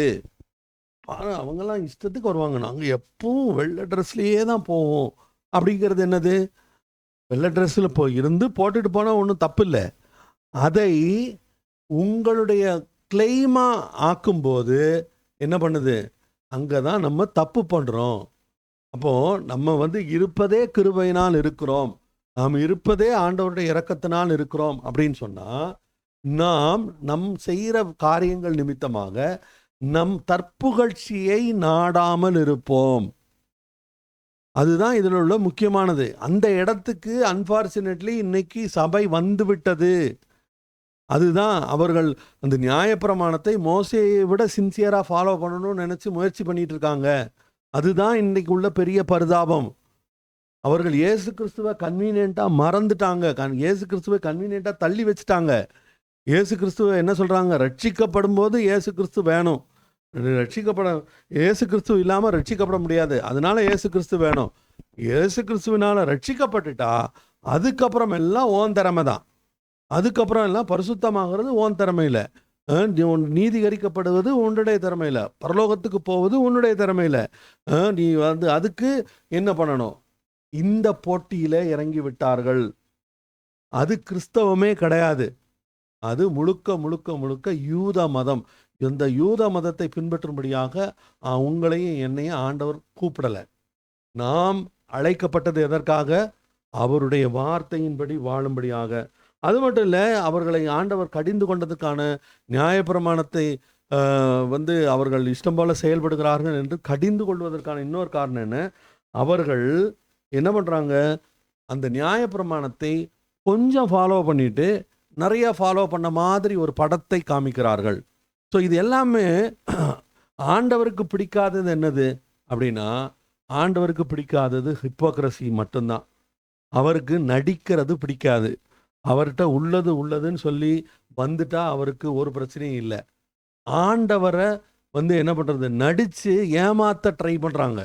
அவங்கெல்லாம் இஷ்டத்துக்கு வருவாங்க, நாங்கள் எப்பவும் வெள்ளை ட்ரெஸ்லேயே தான் போவோம். அப்படிங்கிறது என்னது? வெள்ளை ட்ரெஸ்ஸில் போட்டுட்டு போனால் ஒன்றும் தப்பு இல்லை. அதை உங்களுடைய கிளைமாக ஆக்கும்போது என்ன பண்ணுது, அங்கே தான் நம்ம தப்பு பண்ணுறோம். அப்போது நம்ம இருப்பதே கிருபையினால் இருக்கிறோம், நாம் இருப்பதே ஆண்டவருடைய இரக்கத்தினால் இருக்கிறோம் அப்படின்னு சொன்னால், நாம் நம் செய்கிற காரியங்கள் நிமித்தமாக நம் தற்புகழ்ச்சியை நாடாமல் இருப்போம். அதுதான் இதில் உள்ள முக்கியமானது. அந்த இடத்துக்கு அன்ஃபார்ச்சுனேட்லி இன்னைக்கு சபை வந்து விட்டது. அதுதான் அவர்கள் அந்த நியாயப்பிரமாணத்தை மோசேயை விட சின்சியராக ஃபாலோ பண்ணணும்னு நினச்சி முயற்சி பண்ணிட்டு இருக்காங்க. அதுதான் இன்னைக்கு உள்ள பெரிய பரிதாபம். அவர்கள் இயேசு கிறிஸ்துவை கன்வீனியண்ட்டாக மறந்துட்டாங்க. இயேசு கிறிஸ்துவை கன்வீனியண்ட்டாக தள்ளி வச்சுட்டாங்க. இயேசு கிறிஸ்துவை என்ன சொல்கிறாங்க, ரட்சிக்கப்படும் போது இயேசு கிறிஸ்து வேணும், இயேசு கிறிஸ்து இல்லாமல் ரட்சிக்கப்பட முடியாது, அதனால இயேசு கிறிஸ்து வேணும். இயேசு கிறிஸ்துவினால் ரட்சிக்கப்பட்டுட்டா அதுக்கப்புறம் எல்லாம் ஓன் திறமை தான். அதுக்கப்புறம் எல்லாம் பரிசுத்தமாகிறது ஓன் திறமையில், நீதிகரிக்கப்படுவது உன்னுடைய திறமையில், பரலோகத்துக்கு போவது உன்னுடைய திறமையில். நீ அதுக்கு என்ன பண்ணணும்? இந்த போட்டியில் இறங்கி விட்டார்கள். அது கிறிஸ்தவமே கிடையாது. அது முழுக்க முழுக்க முழுக்க யூத மதம். இந்த யூத மதத்தை பின்பற்றும்படியாக உங்களையும் என்னையும் ஆண்டவர் கூப்பிடலை. நாம் அழைக்கப்பட்டது எதற்காக? அவருடைய வார்த்தையின்படி வாழும்படியாக. அது மட்டும் இல்லை, அவர்களை ஆண்டவர் கடிந்து கொண்டதுக்கான நியாயப்பிரமாணத்தை அவர்கள் இஷ்டம் போல செயல்படுகிறார்கள் என்று கடிந்து கொள்வதற்கான இன்னொரு காரணம் என்ன? அவர்கள் என்ன பண்ணுறாங்க, அந்த நியாயப்பிரமாணத்தை கொஞ்சம் ஃபாலோ பண்ணிட்டு நிறைய ஃபாலோ பண்ண மாதிரி ஒரு படத்தை காமிக்கிறார்கள். ஸோ இது எல்லாமே ஆண்டவருக்கு பிடிக்காதது என்னது அப்படின்னா, ஆண்டவருக்கு பிடிக்காதது ஹிப்போக்ரசி மட்டும்தான். அவருக்கு நடிக்கிறது பிடிக்காது. அவர்கிட்ட உள்ளது உள்ளதுன்னு சொல்லி வந்துட்டா அவருக்கு ஒரு பிரச்சனையும் இல்லை. ஆண்டவரை என்ன பண்ணுறது, நடித்து ஏமாற்ற ட்ரை பண்ணுறாங்க.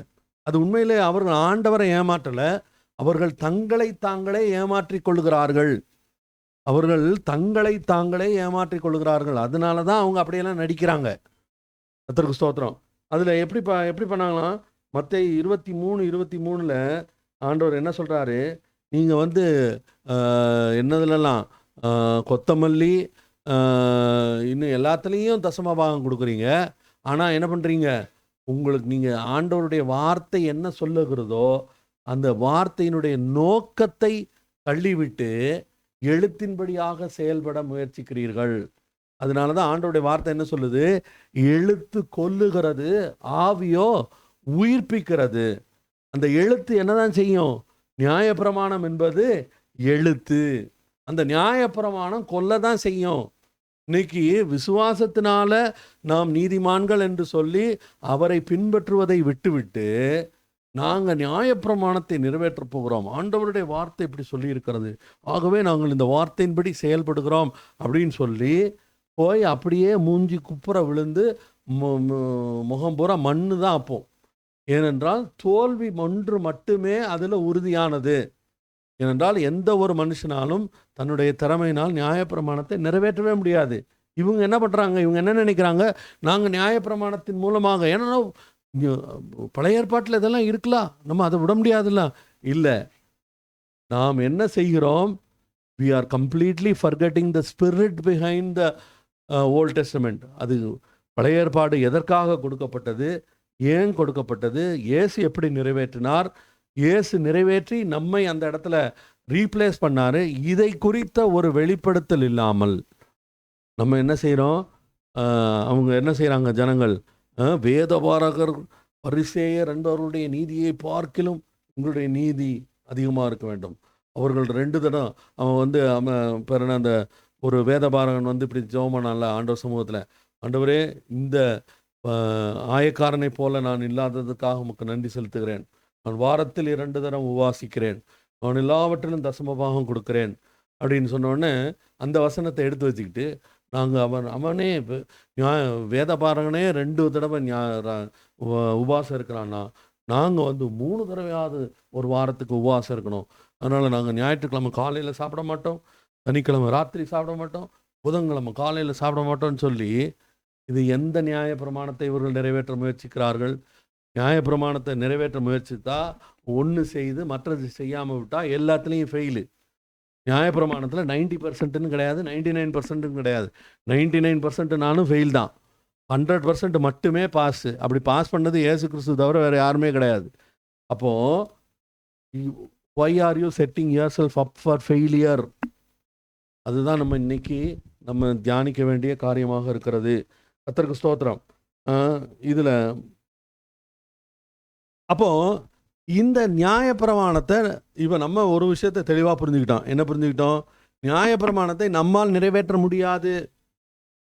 அது உண்மையிலே அவர்கள் ஆண்டவரை ஏமாற்றலை, அவர்கள் தங்களை தாங்களே ஏமாற்றிக் கொள்கிறார்கள். அவர்கள் தங்களை தாங்களே ஏமாற்றிக் கொள்கிறார்கள். அதனால தான் அவங்க அப்படியெல்லாம் நடிக்கிறாங்க. கர்த்தருக்கு ஸ்தோத்திரம். அதில் எப்படி பண்ணாங்களாம்? மத்தேயு 23:23 ஆண்டவர் என்ன சொல்கிறாரு, நீங்கள் என்னதுலலாம் கொத்தமல்லி இன்னும் எல்லாத்துலேயும் தசமபாகம் கொடுக்குறீங்க, ஆனால் என்ன பண்ணுறீங்க, உங்களுக்கு நீங்கள் ஆண்டவருடைய வார்த்தை என்ன சொல்லுகிறதோ அந்த வார்த்தையினுடைய நோக்கத்தை தள்ளிவிட்டு எழுத்தின்படியாக செயல்பட முயற்சிக்கிறீர்கள். அதனால தான் ஆண்டவருடைய வார்த்தை என்ன சொல்லுது, எழுத்து கொல்லுகிறது, ஆவியோ உயிர்ப்பிக்கிறது. அந்த எழுத்து என்னதான் செய்யும்? நியாயப்பிரமாணம் என்பது எழுத்து. அந்த நியாயப்பிரமாணம் கொல்ல தான் செய்யும். இன்னைக்கு விசுவாசத்தினால நாம் நீதிமான்கள் என்று சொல்லி அவரை பின்பற்றுவதை விட்டுவிட்டு நாங்கள் நியாயப்பிரமாணத்தை நிறைவேற்றப் போகிறோம், ஆண்டவருடைய வார்த்தை இப்படி சொல்லி இருக்கிறது, ஆகவே நாங்கள் இந்த வார்த்தையின்படி செயல்படுகிறோம் அப்படின்னு சொல்லி போய் அப்படியே மூஞ்சி குப்புற விழுந்து முகம் பூரா மண்ணு தான் அப்போம். ஏனென்றால் தோல்வி ஒன்று மட்டுமே அதில் உறுதியானது. ஏனென்றால் எந்த ஒரு மனுஷனாலும் தன்னுடைய திறமையினால் நியாயப்பிரமாணத்தை நிறைவேற்றவே முடியாது. இவங்க என்ன பண்ணுறாங்க, இவங்க என்ன நினைக்கிறாங்க, நாங்கள் நியாயப்பிரமாணத்தின் மூலமாக, ஏன்னா பழைய ஏற்பாட்டில் இதெல்லாம் இருக்கலாம், நம்ம அதை விட முடியாதுல்ல. இல்லை, நாம் என்ன செய்கிறோம், we are completely forgetting the spirit behind the Old Testament. அது பழைய ஏற்பாடு எதற்காக கொடுக்கப்பட்டது, ஏன் கொடுக்கப்பட்டது, இயேசு எப்படி நிறைவேற்றினார், இயேசு நிறைவேற்றி நம்மை அந்த இடத்துல ரீப்ளேஸ் பண்ணார், இதை குறித்த ஒரு வெளிப்படுத்தல் இல்லாமல் நம்ம என்ன செய்கிறோம், அவங்க என்ன செய்கிறாங்க ஜனங்கள், வேதபாரகர் பரிசேயர் என்பவர்களுடைய நீதியை பார்க்கிலும் உங்களுடைய நீதி அதிகமாக இருக்க வேண்டும். அவர்கள் 2 தடம் அவன் அவன் பிறன அந்த ஒரு வேதபாரகன் இப்படி ஜெபமானான்ல ஆண்டவர் சமூகத்தில், ஆண்டவரே இந்த ஆயக்காரனை போல நான் இல்லாததுக்காக உமக்கு நன்றி செலுத்துகிறேன், நான் வாரத்தில் 2 தரம் உபவாசிக்கிறேன், நான் எல்லாவற்றிலும் தசமபாகம் கொடுக்கிறேன் அப்படின்னு சொன்னோடனே அந்த வசனத்தை எடுத்து வச்சுக்கிட்டு நாங்கள் அவனே வேதபாரகனே 2 தடவை உபவாசம் இருக்கிறான்னா, நாங்கள் 3 தடவையாவது ஒரு வாரத்துக்கு உபவாசம் இருக்கணும், அதனால் நாங்கள் ஞாயிற்றுக்கிழமை காலையில் சாப்பிட மாட்டோம், சனிக்கிழமை ராத்திரி சாப்பிட மாட்டோம், புதன்கிழமை காலையில் சாப்பிட மாட்டோம்னு சொல்லி, இது எந்த நியாயப்பிரமாணத்தை இவர்கள் நிறைவேற்ற முயற்சிக்கிறார்கள்? நியாயப்பிரமாணத்தை நிறைவேற்ற முயற்சித்தா ஒன்று செய்து மற்றது செய்யாமல் விட்டால் எல்லாத்துலேயும் ஃபெயிலு. நியாயப்பிரமாணத்தில் 90% கிடையாது, 99% கிடையாது. 99% நானும் ஃபெயில் தான், 100% மட்டுமே பாஸு. அப்படி பாஸ் பண்ணது இயேசு கிறிஸ்து தவிர வேறு யாருமே கிடையாது. அப்போது why are you setting yourself up for failure? அதுதான் நம்ம இன்னைக்கு நம்ம தியானிக்க வேண்டிய காரியமாக இருக்கிறது. கர்த்தருக்கு ஸ்தோத்திரம். இதில் அப்போது இந்த நியாயப்பிரமாணத்தை இப்போ நம்ம ஒரு விஷயத்தை தெளிவாக புரிஞ்சுக்கிட்டோம். என்ன புரிஞ்சுக்கிட்டோம்? நியாயப்பிரமாணத்தை நம்மால் நிறைவேற்ற முடியாது.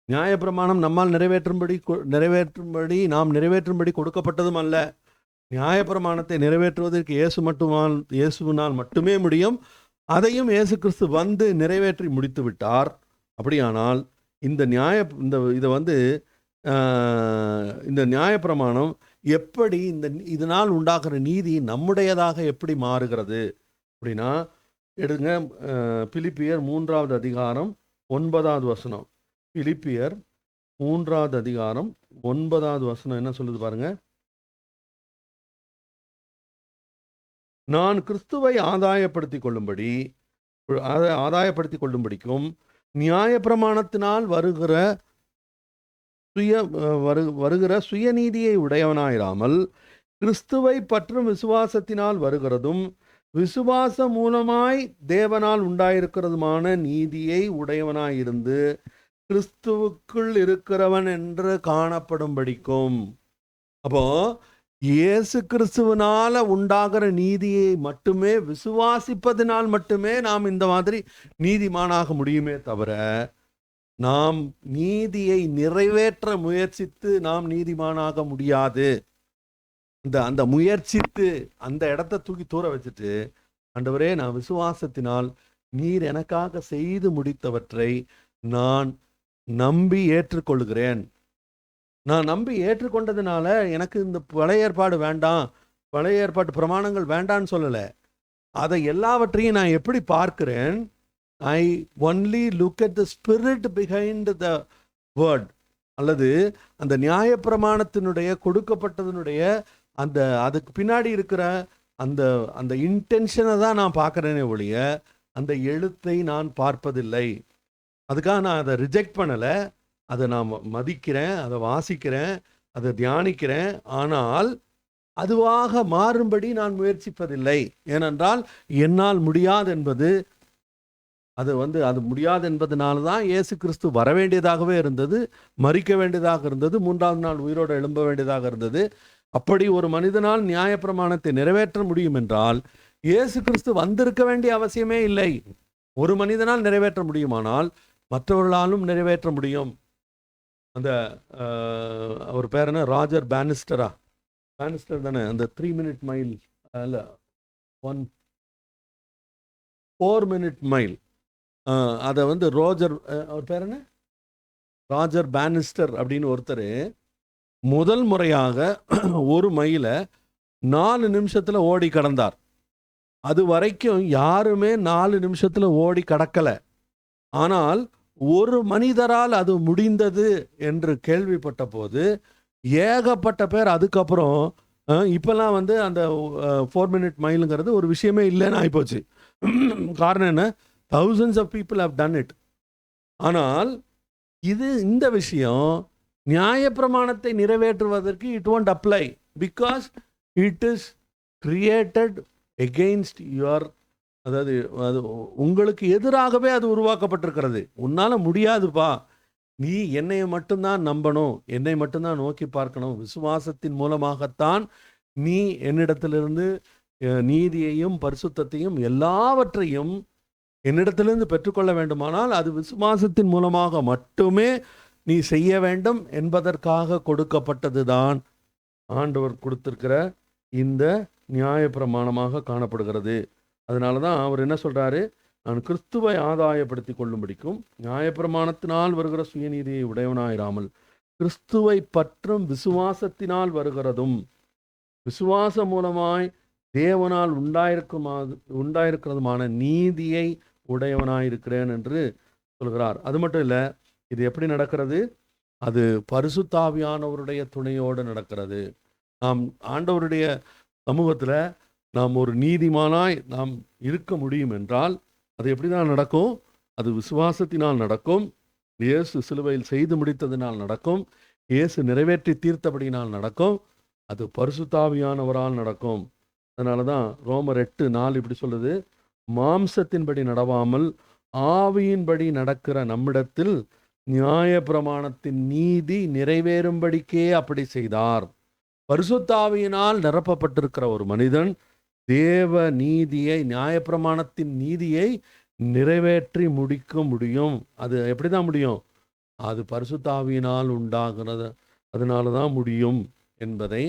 நியாயப்பிரமாணம் நம்மால் நாம் நிறைவேற்றும்படி கொடுக்கப்பட்டதும் அல்ல. நியாயப்பிரமாணத்தை நிறைவேற்றுவதற்கு இயேசுவினால் மட்டுமே முடியும். அதையும் இயேசு கிறிஸ்து வந்து நிறைவேற்றி முடித்து விட்டார். அப்படியானால் இந்த இந்த நியாயப்பிரமாணம் எப்படி இதனால் உண்டாகிற நீதி நம்முடையதாக எப்படி மாறுகிறது அப்படின்னா, எடுங்க பிலிப்பியர் 3வது அதிகாரம் 9வது வசனம். பிலிப்பியர் 3வது அதிகாரம் 9வது வசனம் என்ன சொல்லுது பாருங்க. நான் கிறிஸ்துவை ஆதாயப்படுத்திக் கொள்ளும்படிக்கும் நியாயப்பிரமாணத்தினால் வருகிற சுயநீதியை உடையவனாயிராமல் கிறிஸ்துவை பற்றும் விசுவாசத்தினால் வருகிறதும் விசுவாசம் மூலமாய் தேவனால் உண்டாயிருக்கிறதுமான நீதியை உடையவனாயிருந்து கிறிஸ்துவுக்குள் இருக்கிறவன் என்று காணப்படும்படிக்கும். அப்போ இயேசு கிறிஸ்துவனால உண்டாகிற நீதியை மட்டுமே விசுவாசிப்பதினால் மட்டுமே நாம் இந்த மாதிரி நீதிமானாக முடியுமே தவிர, நாம் நீதியை நிறைவேற்ற முயற்சித்து நாம் நீதிமானாக முடியாது. அந்த முயற்சித்து அந்த இடத்த தூக்கி தூர வச்சுட்டு, ஆண்டவரே நான் விசுவாசத்தினால் நீர் எனக்காக செய்து முடித்தவற்றை நான் நம்பி ஏற்றுக்கொள்கிறேன். நான் நம்பி ஏற்றுக்கொண்டதுனால எனக்கு இந்த பழைய ஏற்பாடு வேண்டாம், பழைய ஏற்பாட்டு பிரமாணங்கள் வேண்டான்னு சொல்லலை. அதை எல்லாவற்றையும் நான் எப்படி பார்க்கிறேன்? I only look at the spirit behind the word. அல்லது அந்த நியாயப்பிரமாணத்தினுடைய கொடுக்கப்பட்டதனுடைய அதுக்கு பின்னாடி இருக்கிற அந்த இன்டென்ஷனை தான் நான் பார்க்குறேனே ஒழிய அந்த எழுத்தை நான் பார்ப்பதில்லை. அதுக்காக நான் அதை ரிஜெக்ட் பண்ணலை, அதை நான் மதிக்கிறேன், அதை வாசிக்கிறேன், அதை தியானிக்கிறேன். ஆனால் அதுவாக மாறும்படி நான் முயற்சிப்பதில்லை. ஏனென்றால் என்னால் முடியாது என்பது அது முடியாது என்பதனால தான் இயேசு கிறிஸ்து வர வேண்டியதாகவே இருந்தது, மரிக்க வேண்டியதாக இருந்தது, 3ஆவது நாள் உயிரோடு எழும்ப வேண்டியதாக இருந்தது. அப்படி ஒரு மனிதனால் நியாயப்பிரமாணத்தை நிறைவேற்ற முடியும் என்றால் இயேசு கிறிஸ்து வந்திருக்க வேண்டிய அவசியமே இல்லை. ஒரு மனிதனால் நிறைவேற்ற முடியுமானால் மற்றவர்களாலும் நிறைவேற்ற முடியும். அந்த அவர் பேர் என்ன, ராஜர் பேனிஸ்டர் தானே, அந்த 3 minute மைல் அல்ல 4 minute மைல், அதை அவர் பேர் என்ன, ராஜர் பேனிஸ்டர் அப்படின்னு ஒருத்தர் முதல் முறையாக 1 மைலை 4 நிமிஷத்தில் ஓடி கடந்தார். அது வரைக்கும் யாருமே 4 நிமிஷத்தில் ஓடி கடக்கலை. ஆனால் ஒரு மனிதரால் அது முடிந்தது என்று கேள்விப்பட்ட போது ஏகப்பட்ட பேர் அதுக்கப்புறம் இப்போல்லாம் அந்த 4 minute மைலுங்கிறது ஒரு விஷயமே இல்லைன்னு ஆகிப்போச்சு. காரணம் என்ன? thousands of people have done it. ஆனால் இந்த விஷயம் நியாயப்பிரமாணத்தை நிறைவேற்றுவதற்கு it won't apply because it is created against your, அதாவது அது உங்களுக்கு எதிராகவே அது உருவாக்கப்பட்டிருக்கிறது. உன்னால் முடியாதுப்பா, நீ என்னை மட்டும்தான் நம்பணும், என்னை மட்டும்தான் நோக்கி பார்க்கணும், விசுவாசத்தின் மூலமாகத்தான் நீ என்னிடத்திலிருந்து நீதியையும் பரிசுத்தத்தையும் எல்லாவற்றையும் என்னிடத்திலிருந்து பெற்றுக்கொள்ள வேண்டுமானால் அது விசுவாசத்தின் மூலமாக மட்டுமே நீ செய்ய வேண்டும் என்பதற்காக கொடுக்கப்பட்டது தான் ஆண்டவர் கொடுத்திருக்கிற இந்த நியாயப்பிரமாணமாக காணப்படுகிறது. அதனால தான் அவர் என்ன சொல்கிறாரு, நான் கிறிஸ்துவை ஆதாயப்படுத்தி கொள்ளும்படிக்கும் நியாயப்பிரமாணத்தினால் வருகிற சுயநீதியை உடையவனாயிராமல் கிறிஸ்துவை பற்றும் விசுவாசத்தினால் வருகிறதும் விசுவாசம் மூலமாய் தேவனால் உண்டாயிருக்கிறதுமான நீதியை உடையவனாயிருக்கிறேன் என்று சொல்கிறார். அது மட்டும் இல்லை, இது எப்படி நடக்கிறது? அது பரிசுத்தாவியானவருடைய துணையோடு நடக்கிறது. நாம் ஆண்டவருடைய சமூகத்தில் நாம் ஒரு நீதிமானாய் நாம் இருக்க முடியும் என்றால் அது எப்படி தான் நடக்கும்? அது விசுவாசத்தினால் நடக்கும். இயேசு சிலுவையில் செய்து முடித்ததினால் நடக்கும். இயேசு நிறைவேற்றி தீர்த்தபடியினால் நடக்கும். அது பரிசுத்தாவியானவரால் நடக்கும். அதனால தான் ரோமர் 8:4 இப்படி சொல்லுது, மாம்சத்தின்படி நடவாமல் ஆவியின்படி நடக்கிற நம்மிடத்தில் நியாயப்பிரமாணத்தின் நீதி நிறைவேறும்படிக்கே அப்படி செய்தார். பரிசுத்தாவியினால் நிரப்பப்பட்டிருக்கிற ஒரு மனிதன் தேவ நீதியை, நியாயப்பிரமாணத்தின் நீதியை நிறைவேற்றி முடிக்க முடியும். அது எப்படி தான் முடியும்? அது பரிசுத்தாவியினால் உண்டாகிறது. அதனால தான் முடியும் என்பதை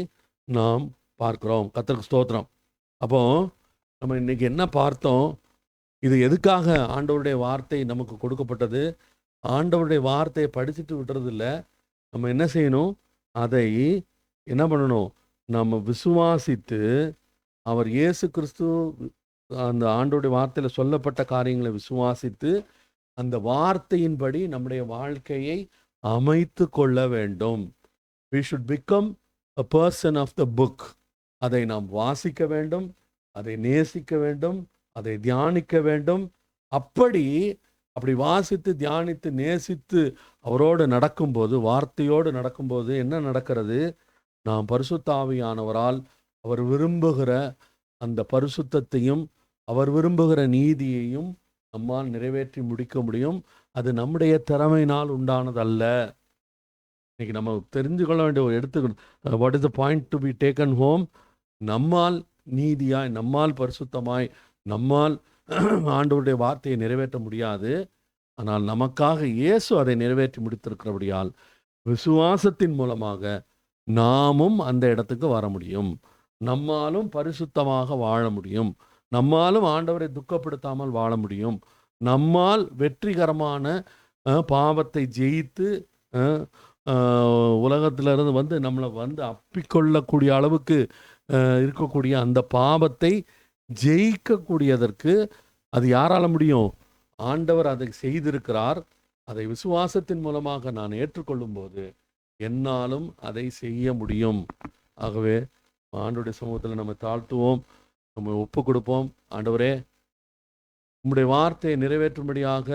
நாம் பார்க்கிறோம். கர்த்தருக்கு ஸ்தோத்திரம். அப்போ நம்ம இன்னைக்கு என்ன பார்த்தோம்? இது எதுக்காக ஆண்டவருடைய வார்த்தை நமக்கு கொடுக்கப்பட்டது? ஆண்டவருடைய வார்த்தையை படிச்சுட்டு விட்டுறதில்ல. நம்ம என்ன செய்யணும்? அதை என்ன பண்ணணும்? நம்ம விசுவாசித்து, அவர் இயேசு கிறிஸ்து அந்த ஆண்டவருடைய வார்த்தையில் சொல்லப்பட்ட காரியங்களை விசுவாசித்து, அந்த வார்த்தையின்படி நம்முடைய வாழ்க்கையை அமைத்து கொள்ள வேண்டும். We should become a person of the book. அதை நாம் வாசிக்க வேண்டும், அதை நேசிக்க வேண்டும், அதை தியானிக்க வேண்டும். அப்படி வாசித்து, தியானித்து, நேசித்து அவரோடு நடக்கும்போது, வார்த்தையோடு நடக்கும்போது என்ன நடக்கிறது? நாம் பரிசுத்த ஆவியானவரால் அவர் விரும்புகிற அந்த பரிசுத்தத்தையும் அவர் விரும்புகிற நீதியையும் நம்மால் நிறைவேற்றி முடிக்க முடியும். அது நம்முடைய திறமையினால் உண்டானதல்ல. இன்னைக்கு நம்ம தெரிஞ்சு கொள்ள வேண்டிய ஒரு எடுத்துக்கணும். What is the point to be taken home? நம்மால் நீதியாய், நம்மால் பரிசுத்தமாய், நம்மால் ஆண்டவருடைய வார்த்தையை நிறைவேற்ற முடியாது. ஆனால் நமக்காக இயேசு அதை நிறைவேற்றி முடித்திருக்கிறபடியால் விசுவாசத்தின் மூலமாக நாமும் அந்த இடத்துக்கு வர முடியும். நம்மாலும் பரிசுத்தமாக வாழ முடியும். நம்மாலும் ஆண்டவரை துக்கப்படுத்தாமல் வாழ முடியும். நம்மால் வெற்றிகரமான பாவத்தை ஜெயித்து உலகத்திலிருந்து நம்மளை அப்பிக்கொள்ளக்கூடிய அளவுக்கு இருக்கக்கூடிய அந்த பாவத்தை ஜெயிக்கக்கூடியதற்கு அது யாரால முடியும்? ஆண்டவர் அதை செய்திருக்கிறார். அதை விசுவாசத்தின் மூலமாக நான் ஏற்றுக்கொள்ளும் போது என்னாலும் அதை செய்ய முடியும். ஆகவே ஆண்டவருடைய சமூகத்தில் நம்ம தாழ்த்துவோம், நம்ம ஒப்பு கொடுப்போம். ஆண்டவரே, உம்முடைய வார்த்தையை நிறைவேற்றும்படியாக,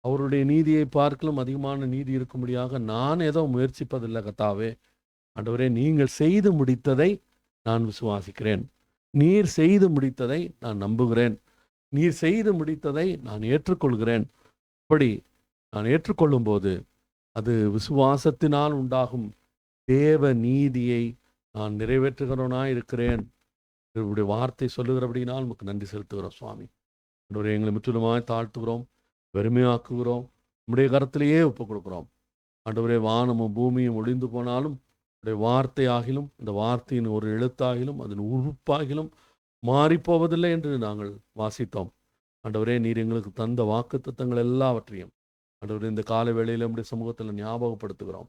அவருடைய நீதியை பார்க்கலும் அதிகமான நீதி இருக்கும்படியாக நான் ஏதோ முயற்சிப்பதில்லை கர்த்தாவே. ஆண்டவரே, நீங்கள் செய்து முடித்ததை நான் விசுவாசிக்கிறேன். நீர் செய்து முடித்ததை நான் நம்புகிறேன். நீர் செய்து முடித்ததை நான் ஏற்றுக்கொள்கிறேன். அப்படி நான் ஏற்றுக்கொள்ளும் போது அது விசுவாசத்தினால் உண்டாகும் தேவ நீதியை நான் நிறைவேற்றுகிறவனாய் இருக்கிறேன். இவருடைய வார்த்தை சொல்லுகிறபடினால் நமக்கு நன்றி செலுத்துகிறோம் சுவாமி. ஆண்டவரே, எங்களை முற்றிலுமாய் தாழ்த்துகிறோம், வெறுமையாக்குகிறோம், நம்முடைய கரத்திலேயே ஒப்புக் கொடுக்குறோம். ஆண்டவரே, வானமும் பூமியும் ஒளிந்து போனாலும் உடைய வார்த்தையாகிலும், இந்த வார்த்தையின் ஒரு எழுத்தாகிலும், அதன் உறுப்பாகிலும் மாறிப்போவதில்லை என்று நாங்கள் வாசித்தோம். ஆண்டவரே, நீர் எங்களுக்கு தந்த வாக்குத்தத்தங்கள் எல்லாவற்றையும் ஆண்டவரே இந்த கால வேளையில் நம்முடைய சமூகத்தில் ஞாபகப்படுத்துகிறோம்.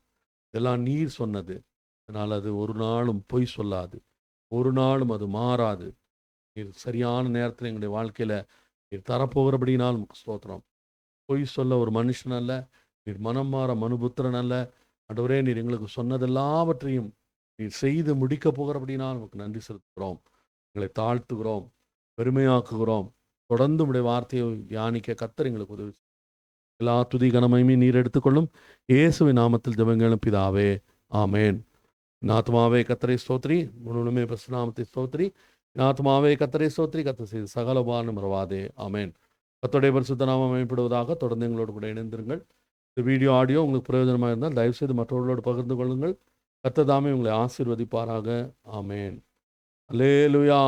இதெல்லாம் நீர் சொன்னது. அதனால் அது ஒரு நாளும் பொய் சொல்லாது, ஒரு நாளும் அது மாறாது. நீர் சரியான நேரத்தில் எங்களுடைய வாழ்க்கையில் நீர் தரப்போகிறபடினால் நமக்கு ஸ்தோத்திரம். பொய் சொல்ல ஒரு மனுஷன் அல்ல, நீர் மனம் மாற மனுபுத்திரன் அல்ல. ஆண்டவரே, நீர் எங்களுக்கு சொன்னதெல்லாவற்றையும் நீர் செய்து முடிக்க போகிறபடினால் நமக்கு நன்றி செலுத்துகிறோம். எங்களை தாழ்த்துகிறோம், பெருமையாக்குகிறோம். தொடர்ந்து உடைய வார்த்தையை தியானிக்க கர்த்தர் எங்களுக்கு உதவி. எல்லா துதி கனமையுமே நீர் எடுத்துக்கொள்ளும். இயேசுவின் நாமத்தில் ஜெபங்களும் பிதாவே, ஆமேன். ஆத்மாவே கர்த்தரை ஸ்தோத்திரி, முழுமே பரிசுநாமத்தை ஸ்தோத்திரி. ஆத்மாவே கர்த்தரை ஸ்தோத்திரி, கர்த்தர் செய்து சகல உபகாரம் மறவாதே, ஆமேன். கர்த்தருடைய பரிசுத்த நாமம் அமையப்படுவதாக. தொடர்ந்து எங்களோடு கூட இணைந்திருங்கள். இந்த வீடியோ ஆடியோ உங்களுக்கு பிரயோஜனமாக இருந்தால் தயவுசெய்து மற்றவர்களோடு பகிர்ந்து கொள்ளுங்கள். கர்த்தர் தாமே உங்களை ஆசீர்வதிப்பாராக, ஆமேன். அல்லேலூயா.